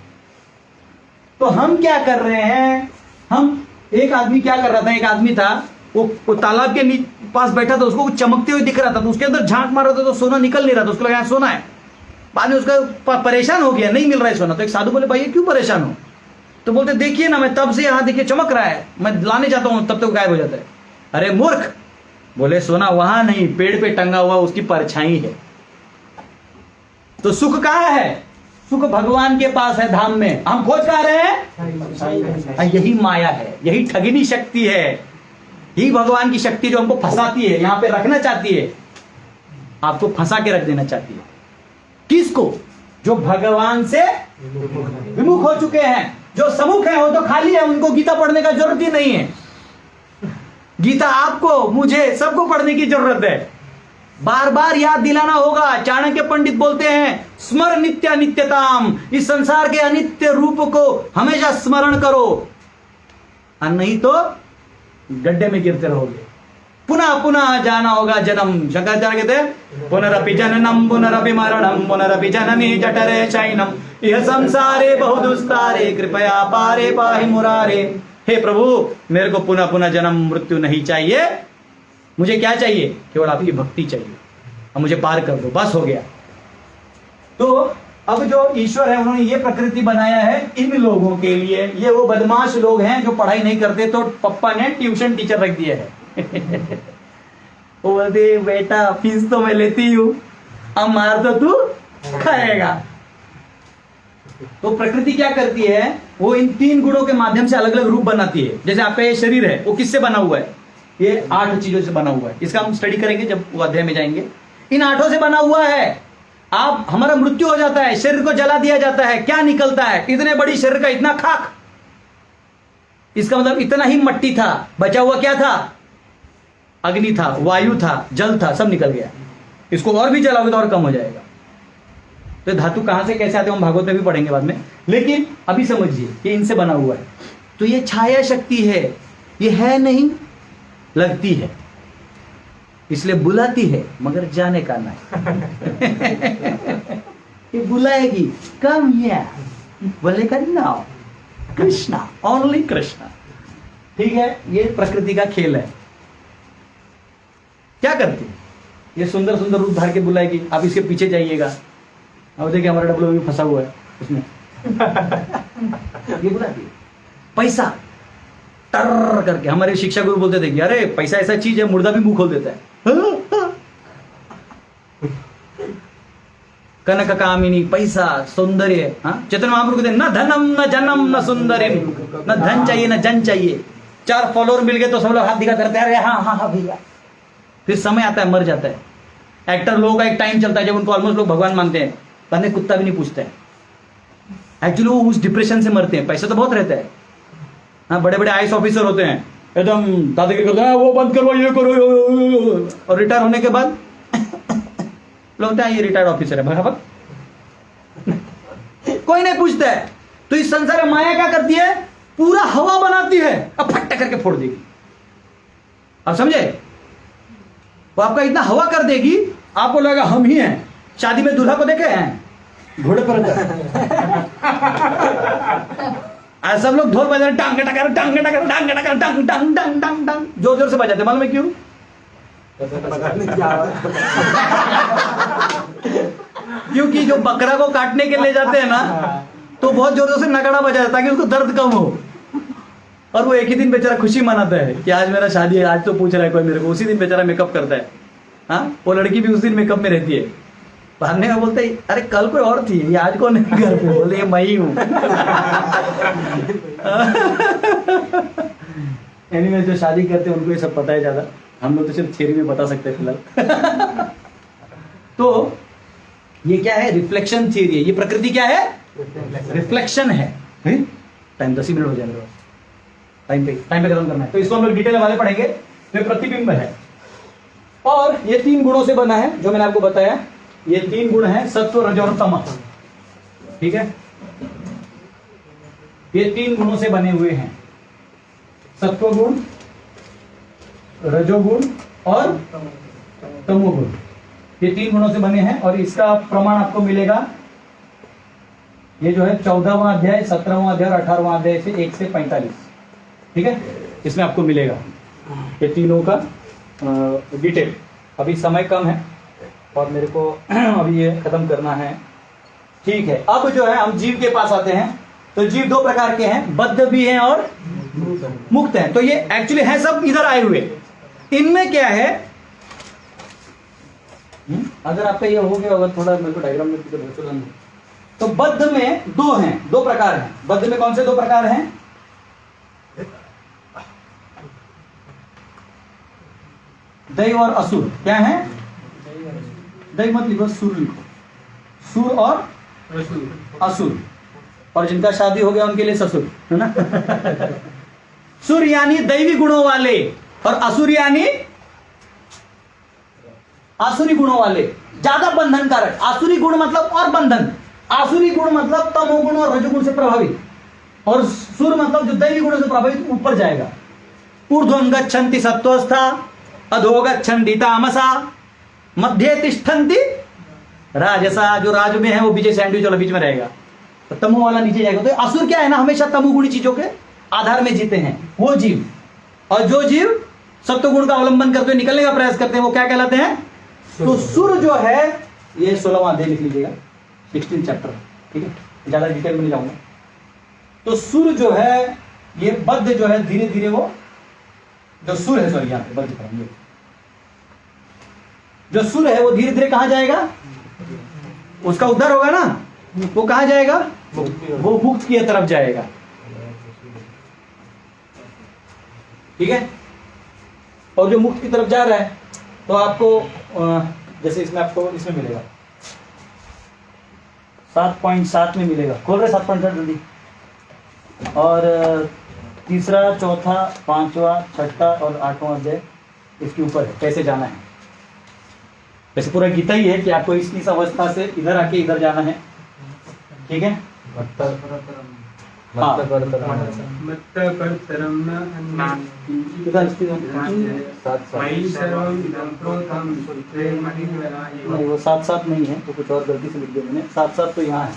तो हम क्या कर रहे हैं, हम, एक आदमी क्या कर रहा था, एक आदमी था वो तालाब के पास बैठा था, उसको चमकते हुए दिख रहा था, तो उसके अंदर झांक मार रहा था तो सोना निकल नहीं रहा था, उसको लगा सोना है। बाद में उसका परेशान हो गया, नहीं मिल रहा है सोना। तो एक साधु बोले भाई क्यों परेशान हो? तो बोलते देखिए ना, मैं तब से यहाँ देखिए चमक रहा है, मैं लाने जाता हूँ तब तक गायब हो जाता है। अरे मूर्ख, बोले सोना वहां नहीं, पेड़ पे टंगा हुआ उसकी परछाई है। तो सुख कहाँ है? सुख भगवान के पास है, धाम में। हम खोज कहाँ रहे हैं? यही माया है, यही ठगिनी शक्ति है, यही भगवान की शक्ति जो हमको फंसाती है, यहां पे रखना चाहती है, आपको फंसा के रख देना चाहती है। किसको? जो भगवान से विमुख हो चुके हैं। जो सम्मुख है वो तो खाली है, उनको गीता पढ़ने का जरूरत ही नहीं है। गीता आपको, मुझे, सबको पढ़ने की जरूरत है। बार बार याद दिलाना होगा। चाणक्य पंडित बोलते हैं स्मर नित्य नित्यताम, इस संसार के अनित्य रूप को हमेशा स्मरण करो, और नहीं तो गड्ढे में गिरते रहोगे। पुनः पुनः जाना होगा जन्म। शंकराचार्य कहते हैं पुनरपि जननम पुनरपि मरणम पुनरपि जननी जठरे शयनम यह संसारे बहुदुस्तारे कृपया पारे पाहि मुरारे। हे प्रभु, मेरे को पुनः पुनः जन्म मृत्यु नहीं चाहिए। मुझे क्या चाहिए? केवल आपकी भक्ति चाहिए, और मुझे पार कर दो, बस हो गया। तो अब जो ईश्वर है उन्होंने ये प्रकृति बनाया है इन लोगों के लिए। ये वो बदमाश लोग हैं जो पढ़ाई नहीं करते, तो पप्पा ने ट्यूशन टीचर रख दिया है। वो बोलते बेटा फीस तो मैं लेती हूं, अब मार तो तू खाएगा। तो प्रकृति क्या करती है, वो इन 3 गुणों के माध्यम से अलग अलग रूप बनाती है। जैसे आपका ये शरीर है, वो किससे बना हुआ है? ये 8 चीजों से बना हुआ है। इसका हम स्टडी करेंगे जब वो अध्याय में जाएंगे। इन 8 से बना हुआ है। आप हमारा मृत्यु हो जाता है, शरीर को जला दिया जाता है, क्या निकलता है? इतने बड़ी शरीर का इतना खाक। इसका मतलब इतना ही मट्टी था, बचा हुआ क्या था? अग्नि था, वायु था, जल था, सब निकल गया। इसको और भी जलाओगे तो और कम हो जाएगा। तो धातु कहां से कैसे आते हैं हम भागवत में भी पढ़ेंगे बाद में, लेकिन अभी समझिए कि इनसे बना हुआ है। तो ये छाया शक्ति है, ये है नहीं, लगती है, इसलिए बुलाती है मगर जाने का नहीं। ये बुलाएगी, कम हियर, बोलेगा नाउ कृष्णा, ओनली कृष्णा। ठीक है, ये प्रकृति का खेल है। क्या करती है? ये सुंदर सुंदर रूप धार के बुलाएगी, आप इसके पीछे जाइएगा। अब देखिए हमारा डब्लू भी फंसा हुआ है उसमें। ये बुलाती है। पैसा टर करके, हमारे शिक्षा गुरु बोलते थे कि अरे पैसा ऐसा चीज है मुर्दा भी मुंह खोल देता है। कनक कामिनी, पैसा, सौंदर्य। चैतन्य महाप्रभु कहते न धनम न जनम न सुंदरिम, न धन चाहिए न जन चाहिए। 4 फॉलोअर मिल गए तो सब लोग हाथ दिखा करते हैं, अरे हाँ हाँ हाँ भैया। फिर समय आता है, मर जाता है। एक्टर लोगों का एक टाइम चलता है जब उनको ऑलमोस्ट लोग भगवान मानते हैं, पहले कुत्ता भी नहीं पूछता है। एक्चुअली वो उस डिप्रेशन से मरते हैं। पैसा तो बहुत रहता है। हाँ, बड़े बड़े आईएएस ऑफिसर होते हैं, एकदम दादागिरी करते हैं, वो बंद करो, ये करो, और रिटायर होने के बाद लोग ये रिटायर्ड ऑफिसर है, भगावत। कोई नहीं पूछता है। तो इस संसार में माया क्या करती है? पूरा हवा बनाती है, अब फट करके फोड़ देगी। अब समझे? वो आपका इतना हवा कर देगी, आपको लगेगा हम ही हैं। शादी में दूल्हा को देखे हैं घोड़े पर आज सब लोग ढोल बजा रहे, टांग टकर टांग टकर टांग टकर टांग टांग टांग टांग टांग, जोर जोर से बजाते। मालूम है क्यों? क्योंकि जो बकरा को काटने के ले जाते हैं ना, तो बहुत जोर जोर से नगाड़ा बजाते ताकि उसको दर्द कम हो। और वो एक ही दिन बेचारा खुशी मनाता है कि आज मेरा शादी है, आज तो पूछ रहा है कोई मेरे को। उसी दिन बेचारा मेकअप करता है। हाँ, वो लड़की भी उस दिन मेकअप में रहती है। बाद में बोलते हैं अरे कल कोई और थी, ये आज कौन है घर पे? बोले ये मैं ही हूँ। एनीवे, जो शादी करते हैं उनको ये सब पता है ज्यादा। हम लोग तो सिर्फ थियरी में बता सकते हैं फिलहाल। तो ये क्या है? रिफ्लेक्शन थियरी है। ये प्रकृति क्या है? रिफ्लेक्शन है। टाइम 10 मिनट हो जाएगा, टाइम पे खत्म करना है। तो इसको हम लोग डिटेल वाले पढ़ेंगे। तो प्रतिबिंब है और ये 3 गुणों से बना है, जो मैंने आपको बताया। ये 3 गुण है, सत्व, रज और तमः। ठीक है, ये 3 गुणों से बने हुए हैं, सत्व गुण, रजोगुण और तमोगुण। ये 3 गुणों से बने हैं और इसका प्रमाण आपको मिलेगा। ये जो है 14वां अध्याय, 17वां अध्याय और 18वां अध्याय से 1 से 45। ठीक है, इसमें आपको मिलेगा ये तीनों का डिटेल। अभी समय कम है और मेरे को अभी ये खत्म करना है। ठीक है, अब जो है हम जीव के पास आते हैं। तो जीव 2 प्रकार के हैं, बद्ध भी हैं और मुक्त हैं। तो ये एक्चुअली है सब इधर आए हुए। इनमें क्या है, अगर आपका ये हो गया होगा थोड़ा, मेरे को डायग्राम में तो बद्ध में 2 हैं, 2 प्रकार हैं। बद्ध में कौन से 2 प्रकार हैं? दैव और असुर। क्या है? दैव मत लिखो, सुर लिखो। सुर और असुर। और जिनका शादी हो गया उनके लिए ससुर, है ना? सुर यानी दैवी गुणों वाले और असुर यानी आसुरी गुणों वाले, ज्यादा बंधन कारक। आसुरी गुण मतलब और बंधन, आसुरी गुण मतलब तमोगुण और रजोगुण से प्रभावित, और सुर मतलब जो दैवी गुणों से प्रभावित ऊपर जाएगा। ऊर्ध्वं गच्छन्ति सत्वस्था, अधो गच्छन्ति तामसा, मध्य तिष्ठन्ति राजसा। जो राज में है वो विजय सैंडविच वाला बीच में रहेगा, तो तमो वाला नीचे जाएगा। तो असुर क्या है ना, हमेशा तमोगुणी चीजों के आधार में जीते हैं वो जीव। और जो जीव सत्वगुण का अवलंबन करते हुए निकलने का प्रयास करते हैं वो क्या कहलाते हैं? तो सुर जो है, ये 16वां अध्याय लिख लीजिएगा। 16 चैप्टर, ठीक है, ज़्यादा डिटेल में नहीं जाऊंगा। तो सुर जो है, ये बद्ध जो है धीरे धीरे वो जो सुर है, सॉरी यहाँ पे बद्ध करेंगे, जो सुर है वो धीरे धीरे कहाँ जाएगा, उसका उद्धार होगा ना, वो कहाँ जाएगा, वो मुक्त की तरफ जाएगा, ठीक है। और जो मुक्त की तरफ जा रहा है तो आपको जैसे इसमें आपको इसमें मिलेगा 7.7 में मिलेगा, खोल रहे 7.7 जल्दी। और तीसरा, चौथा, पांचवा, छठा और 8वां अध्याय इसके ऊपर है, कैसे जाना है। वैसे पूरा गीता ही है कि आपको इस अवस्था से इधर आके इधर जाना है, ठीक है। हाँ, नहीं वो 7-7 नहीं है, तो कुछ और गलती से लिख दिया मैंने। 7-7 तो यहाँ है,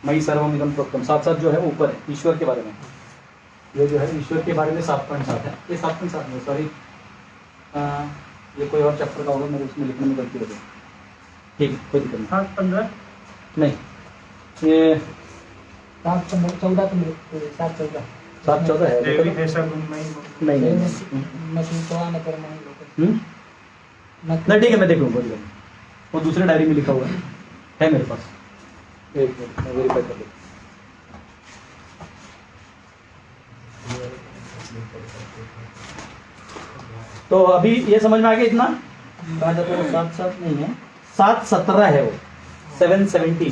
मई सर्वम इदं प्रोक्तम। 7-7 जो है ऊपर है, ईश्वर के बारे में, ये जो है ईश्वर के बारे में 7.7 है, ये 7.7 नहीं, सॉरी ये कोई और चैप्टर का होगा, मेरे उसमें लिखने में गलती हो गई, ठीक है, कोई दिक्कत नहीं। 7:15 नहीं, ये 7:14 तो मेरे 7:14 7-14 है, देवी ऐसा गुण नहीं नहीं नहीं नहीं, ठीक है, मैं देख लूँगा, वो दूसरे डायरी में लिखा हुआ है मेरे पास, एक मिनट मैं वेरीफाई कर लूँ। तो अभी ये समझ में आ गया इतना, 7-7 नहीं है, 7-17 है वो, 7:17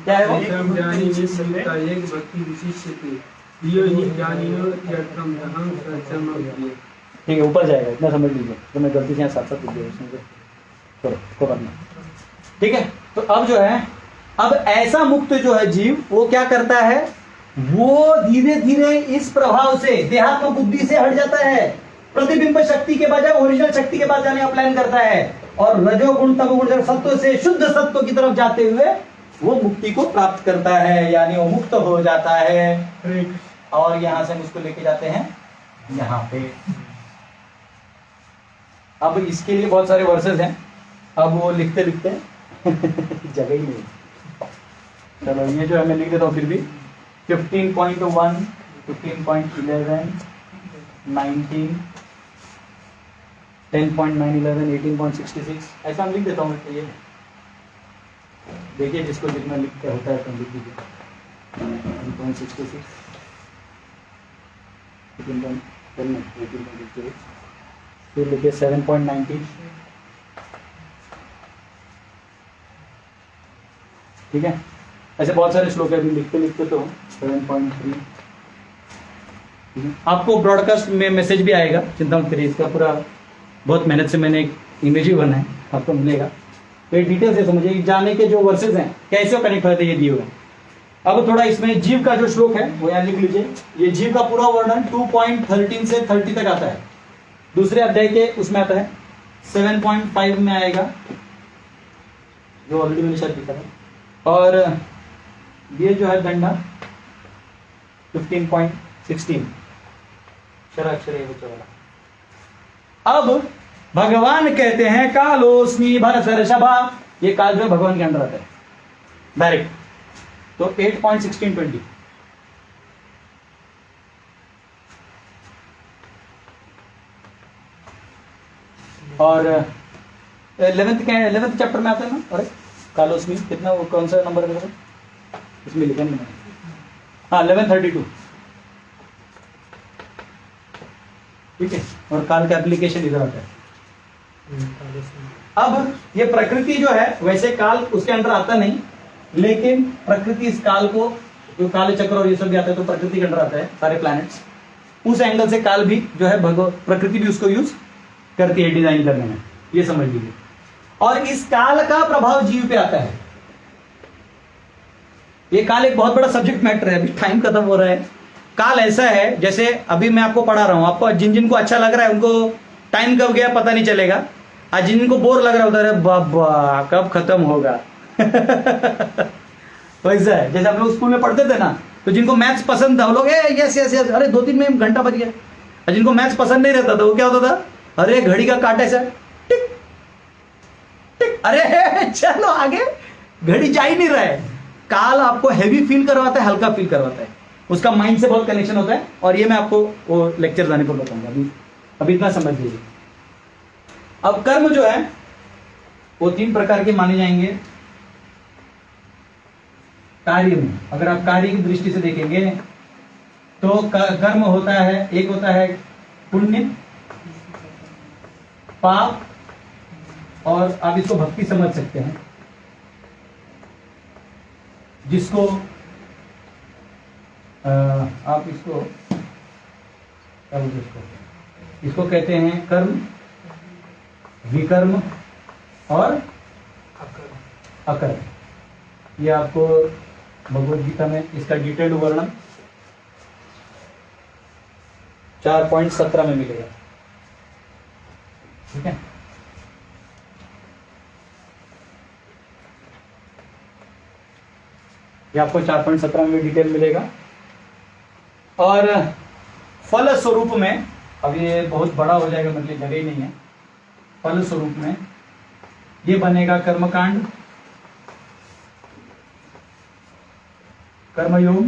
क्या है वो, एक भक्ति विशिष्य थे, यो ही ज्ञानियो यत्रम जहां सचम किए। ठीक है, ऊपर जाएगा, इतना समझ लीजिए, तो मैं गलती से यहाँ 7-7 लिख दिया उसमें, चलो को करना, ठीक है। तो अब जो है, अब ऐसा मुक्त जो है जीव, वो क्या करता है, वो धीरे धीरे इस प्रभाव से, देहात्म बुद्धि से हट जाता है, प्रतिबिंब शक्ति के बजाय ओरिजिनल शक्ति के पास जाने का प्लान करता है, और रजोगुण तमोगुण सत्व से शुद्ध सत्व की तरफ जाते हुए वो मुक्ति को प्राप्त करता है, यानी वो मुक्त हो जाता है। और यहां से हम उसको लेके जाते हैं यहाँ पे। अब इसके लिए बहुत सारे वर्सेस हैं, अब वो लिखते लिखते जगह ही नहीं। चलो ये जो है मैं लिख देता हूँ फिर भी, 15.1, 15.11, 19, 10.9, 11, 18.66 ऐसा हम लिख देता हूँ। ये देखिए, जिसको जितना लिख के होता है तो लिख दीजिए। 10.66, 18.10, फिर लिखिए 7.90, ठीक है। ऐसे बहुत सारे श्लोक है, अभी लिखते लिखते तो 7.3। आपको ब्रॉडकास्ट में मैसेज भी आएगा, चिंता मत करिए, इसका पूरा बहुत मेहनत से मैंने एक इमेज ही बनाया, आपको मिलेगा। तो ये डिटेल से समझिए, जाने के जो वर्सेस हैं कैसे कनेक्ट होते हैं, ये दिए हुए हैं। अब थोड़ा इसमें जीव का जो श्लोक है वो यहाँ लिख लीजिए। ये जीव का पूरा वर्णन 2.13 से 30 तक आता है, दूसरे अध्याय के उसमें आता है। 7.5 में आएगा, जो ऑलरेडी मैंने शायद लिखा था। और ये जो है दंडा 15.16 शराक्षर है बच्चा वाला। अब भगवान कहते हैं कालोस्मी भरतर्षभा, ये काल जो है भगवान के अंदर आता है डायरेक्ट। तो 8.1620 और 11th चैप्टर में आता है ना। अरे कालोस्मी कितना, वो कौन सा नंबर है इसमें लिखा नहीं मैंने। हाँ 1132, ठीक है। और काल का एप्लीकेशन इधर आता है। अब ये प्रकृति जो है, वैसे काल उसके अंदर आता नहीं, लेकिन प्रकृति इस काल को, जो काल चक्र और ये सब भी आता है तो प्रकृति के अंदर आता है सारे प्लैनेट्स। उस एंगल से काल भी जो है प्रकृति भी उसको यूज करती है डिजाइन करने में, ये समझ लीजिए। और इस काल का प्रभाव जीव पे आता है। ये काल एक बहुत बड़ा सब्जेक्ट मैटर है, अभी टाइम खत्म हो रहा है। काल ऐसा है, जैसे अभी मैं आपको पढ़ा रहा हूं, आपको जिन जिन को अच्छा लग रहा है उनको टाइम कब गया पता नहीं चलेगा, आज जिन को बोर लग रहा होता है बाबा कब खत्म होगा। वैसा है, जैसे आप लोग स्कूल में पढ़ते थे ना, तो जिनको मैथ्स पसंद था वो लोग यस यस यस, अरे 2-3 में घंटा बज गया। और जिनको मैथ्स पसंद नहीं रहता था वो क्या होता था, अरे घड़ी का कांटे से टिक टिक, अरे चलो आगे घड़ी जा ही नहीं रहा है। काल आपको हैवी फील करवाता है, हल्का फील करवाता है, उसका माइंड से बहुत कनेक्शन होता है। और ये मैं आपको वो लेक्चर जाने पर बताऊंगा, अभी इतना समझ लीजिए। अब कर्म जो है वो 3 प्रकार के माने जाएंगे कार्य में। अगर आप कार्य की दृष्टि से देखेंगे तो कर्म होता है, एक होता है पुण्य, पाप, और आप इसको भक्ति समझ सकते हैं, जिसको आप इसको क्या बोलते हैं, इसको कहते हैं कर्म, विकर्म और अकर्म। ये आपको भगवद गीता में इसका डिटेल्ड वर्णन 4.17 में मिलेगा। ठीक है, ये आपको 4.17 में डिटेल मिलेगा। और फल स्वरूप में, अब ये बहुत बड़ा हो जाएगा, मतलब जगह ही नहीं है। फल स्वरूप में ये बनेगा कर्मकांड, कर्मयोग,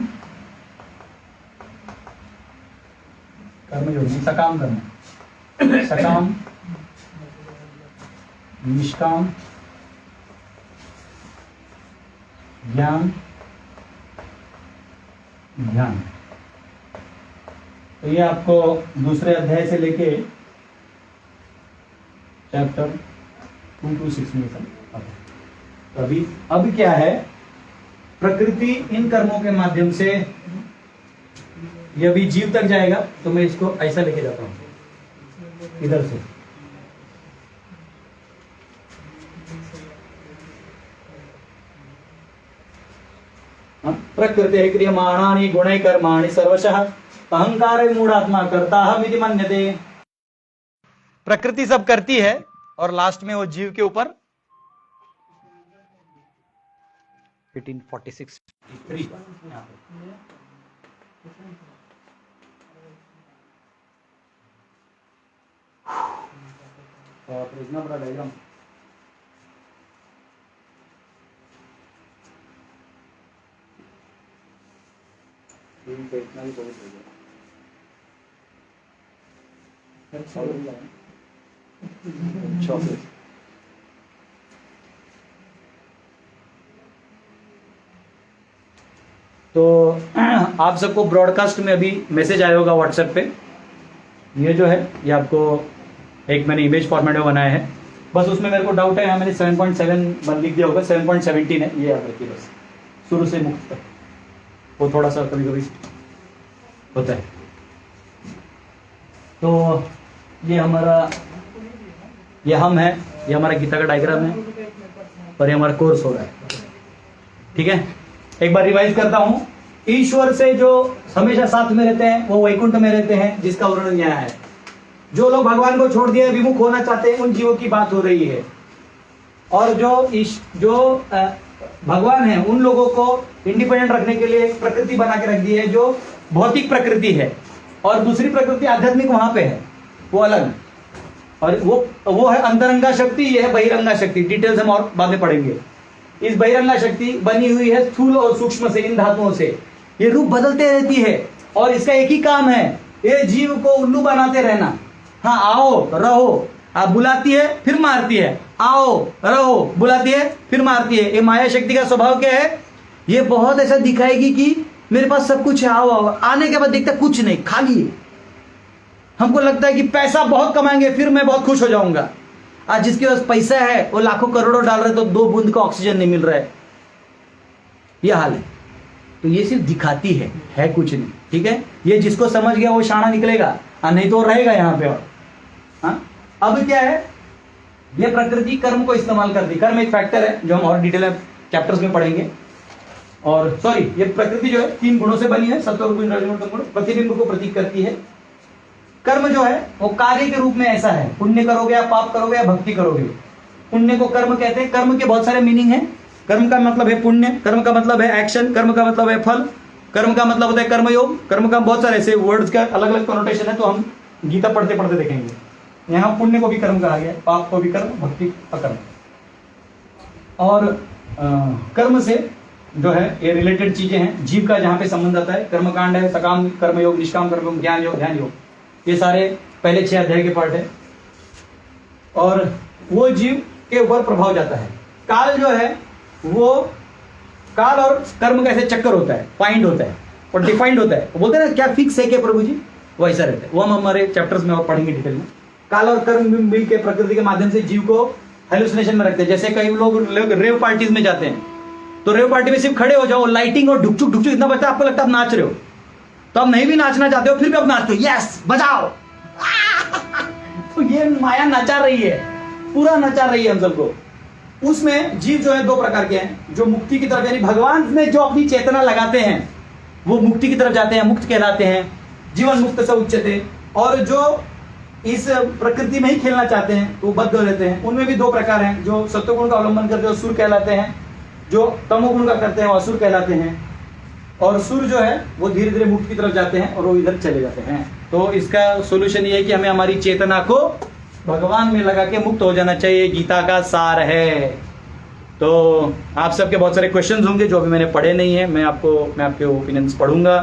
कर्मयोग सकाम कर्म, सकाम, निष्काम, ज्ञान, ध्यान। तो ये आपको दूसरे अध्याय से लेके चैप्टर 2 to 6 में तो अब क्या है, प्रकृति इन कर्मों के माध्यम से ये अभी जीव तक जाएगा। तो मैं इसको ऐसा लेके जाता हूं इधर से, प्रकृति क्रियमाणानि गुणै कर्माणि सर्वशः अहंकार मूढ़ात्मा कर्ताहमिति मन्यते। प्रकृति सब करती है और लास्ट में वो जीव के ऊपर 1546 इतना बड़ा डायग्राम। इतना भी बहुत हो गया। तो आप सबको ब्रॉडकास्ट में अभी मैसेज आया होगा व्हाट्सएप पे। ये जो है ये आपको एक मैंने इमेज फॉर्मेट में बनाया है, बस उसमें मेरे को डाउट है, यहाँ मैंने 7.7 लिख दिया होगा, 7.17 है, ये याद रखिए बस, शुरू से मुक्त तक। वो थोड़ा सा कभी कभी होता है। तो ये हमारा, ये हम है, ये हमारा गीता का डायग्राम है और ये हमारा कोर्स हो रहा है। ठीक है, एक बार रिवाइज करता हूं। ईश्वर से जो हमेशा साथ में रहते हैं वो वैकुंठ में रहते हैं, जिसका वर्णन यहाँ है। जो लोग भगवान को छोड़ दिए विमुख होना चाहते हैं, उन जीवों की बात हो रही है। और जो भगवान है उन लोगों को इंडिपेंडेंट रखने के लिए प्रकृति बना के रख दी है, जो भौतिक प्रकृति है, और दूसरी प्रकृति आध्यात्मिक वहां पे है, वो अलग। और वो है अंतरंगा शक्ति, ये है बहिरंगा शक्ति। डिटेल्स हम और बाद में पढ़ेंगे। इस बहिरंगा शक्ति बनी हुई है स्थूल और सूक्ष्म से, इन धातुओं से। ये रूप बदलते रहती है और इसका एक ही काम है, ये जीव को उल्लू बनाते रहना। हाँ, आओ रहो, आप बुलाती है फिर मारती है, आओ रहो बुलाती है फिर मारती है। ये माया शक्ति का स्वभाव क्या है, ये बहुत ऐसा दिखाएगी कि मेरे पास सब कुछ है, आओ आओ। आने के बाद देखता कुछ नहीं, खाली है। हमको लगता है कि पैसा बहुत कमाएंगे फिर मैं बहुत खुश हो जाऊंगा। आज जिसके पास पैसा है वो लाखों करोड़ों डाल रहे तो 2 बूंद का ऑक्सीजन नहीं मिल रहा है, यह हाल है। तो ये सिर्फ दिखाती है कुछ नहीं। ठीक है, ये जिसको समझ गया वो शाना निकलेगा, नहीं तो रहेगा यहाँ पे। और हाँ, अब क्या है, ये प्रकृति कर्म को इस्तेमाल करती। कर्म एक फैक्टर है जो हम और डिटेल चैप्टर्स में पढ़ेंगे। और सॉरी, ये प्रकृति जो है 3 गुणों से बनी है, सत्वगुण रजोगुण तमोगुण, प्रतिबिंब को प्रतीक करती है। कर्म जो है वो कार्य के रूप में ऐसा है, पुण्य करोगे या पाप करोगे या भक्ति करोगे, पुण्य को कर्म कहते हैं। कर्म के बहुत सारे मीनिंग है। कर्म का मतलब है पुण्य, कर्म का मतलब है एक्शन, कर्म का मतलब है फल, कर्म का मतलब होता है कर्मयोग। कर्म का बहुत सारे ऐसे वर्ड्स का अलग अलग कनोटेशन है, तो हम गीता पढ़ते पढ़ते देखेंगे। यहाँ पुण्य को भी कर्म कहा गया, पाप को भी कर्म, भक्ति अकर्म। और कर्म से जो है ये रिलेटेड चीजें हैं। जीव का जहाँ पे संबंध आता है, कर्मकांड है, सकाम कर्मयोग, निष्काम कर्मयोग, ज्ञान योग, ध्यान योग, ये सारे पहले 6 अध्याय के पार्ट है। और वो जीव के ऊपर प्रभाव जाता है। काल जो है वो काल और कर्म का ऐसे चक्कर होता है, पॉइंट होता है और डिफाइंड होता है। वो बोलते हैं ना क्या फिक्स है क्या प्रभु जी, वो ऐसा रहता है। वो हम हमारे चैप्टर्स में और पढ़ेंगे डिटेल में। काल और कर्म मिल के प्रकृति के माध्यम से जीव को हेलुसिनेशन में रखते हैं। जैसे कई लोग रेव पार्टीज में जाते हैं, तो रेव पार्टी में सिर्फ खड़े हो जाओ, लाइटिंग और ढुकचुक ढुकचुक इतना बचता है, आपको लगता है आप नाच रहे हो। तो आप नहीं भी नाचना चाहते हो फिर भी आप नाचते हो, यस बजाओ। तो ये माया नचा रही है, पूरा नचा रही है हम सबको। उसमें जीव जो है 2 प्रकार के हैं, जो मुक्ति की तरफ यानी भगवान में जो अपनी चेतना लगाते हैं वो मुक्ति की तरफ जाते हैं, मुक्त कहलाते हैं, जीवन मुक्त से उच्चते। और जो इस प्रकृति में ही खेलना चाहते हैं वो बद्ध रहते हैं। उनमें भी 2 प्रकार हैं, जो सत्वगुण का अवलंबन करते हैं सुर कहलाते हैं, जो तमोगुण का करते हैं वो असुर कहलाते हैं। और सुर जो है वो धीरे धीरे मुक्त की तरफ जाते हैं और वो इधर चले जाते हैं। तो इसका सोल्यूशन ये है कि हमें हमारी चेतना को भगवान में लगा के मुक्त हो जाना चाहिए, गीता का सार है। तो आप सबके बहुत सारे क्वेश्चंस होंगे जो अभी मैंने पढ़े नहीं है, मैं आपके ओपिनियंस पढ़ूंगा।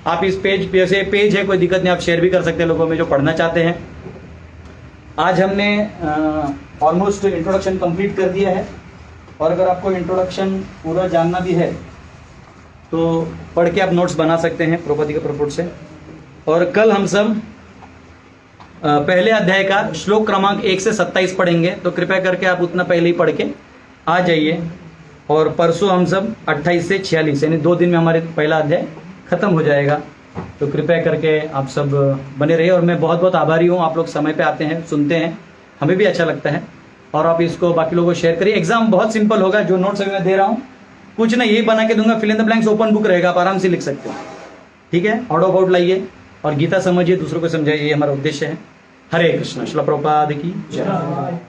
आप इस पेज जैसे पेज है, कोई दिक्कत नहीं, आप शेयर भी कर सकते हैं लोगों में जो पढ़ना चाहते हैं। आज हमने ऑलमोस्ट इंट्रोडक्शन कंप्लीट कर दिया है, और अगर आपको इंट्रोडक्शन पूरा जानना भी है तो पढ़ के आप नोट्स बना सकते हैं प्रॉपर्टी के प्रपुट से। और कल हम सब पहले अध्याय का श्लोक क्रमांक 1 से 27 पढ़ेंगे, तो कृपया करके आप उतना पहले ही पढ़ के आ जाइए। और परसों हम सब 28 से 46 यानी 2 दिन में हमारे पहला अध्याय खत्म हो जाएगा। तो कृपया करके आप सब बने रहिए। और मैं बहुत बहुत आभारी हूँ, आप लोग समय पे आते हैं, सुनते हैं, हमें भी अच्छा लगता है। और आप इसको बाकी लोगों को शेयर करिए। एग्जाम बहुत सिंपल होगा, जो नोट्स अभी मैं दे रहा हूँ कुछ नहीं, यही बना के दूंगा, fill in the blanks open book रहेगा, आप आराम से लिख सकते हो। ठीक है, आउट ऑफ आउट लाइए और गीता समझिए, दूसरों को समझाइए, ये हमारा उद्देश्य है। हरे कृष्ण। श्रील प्रभुपाद की जय।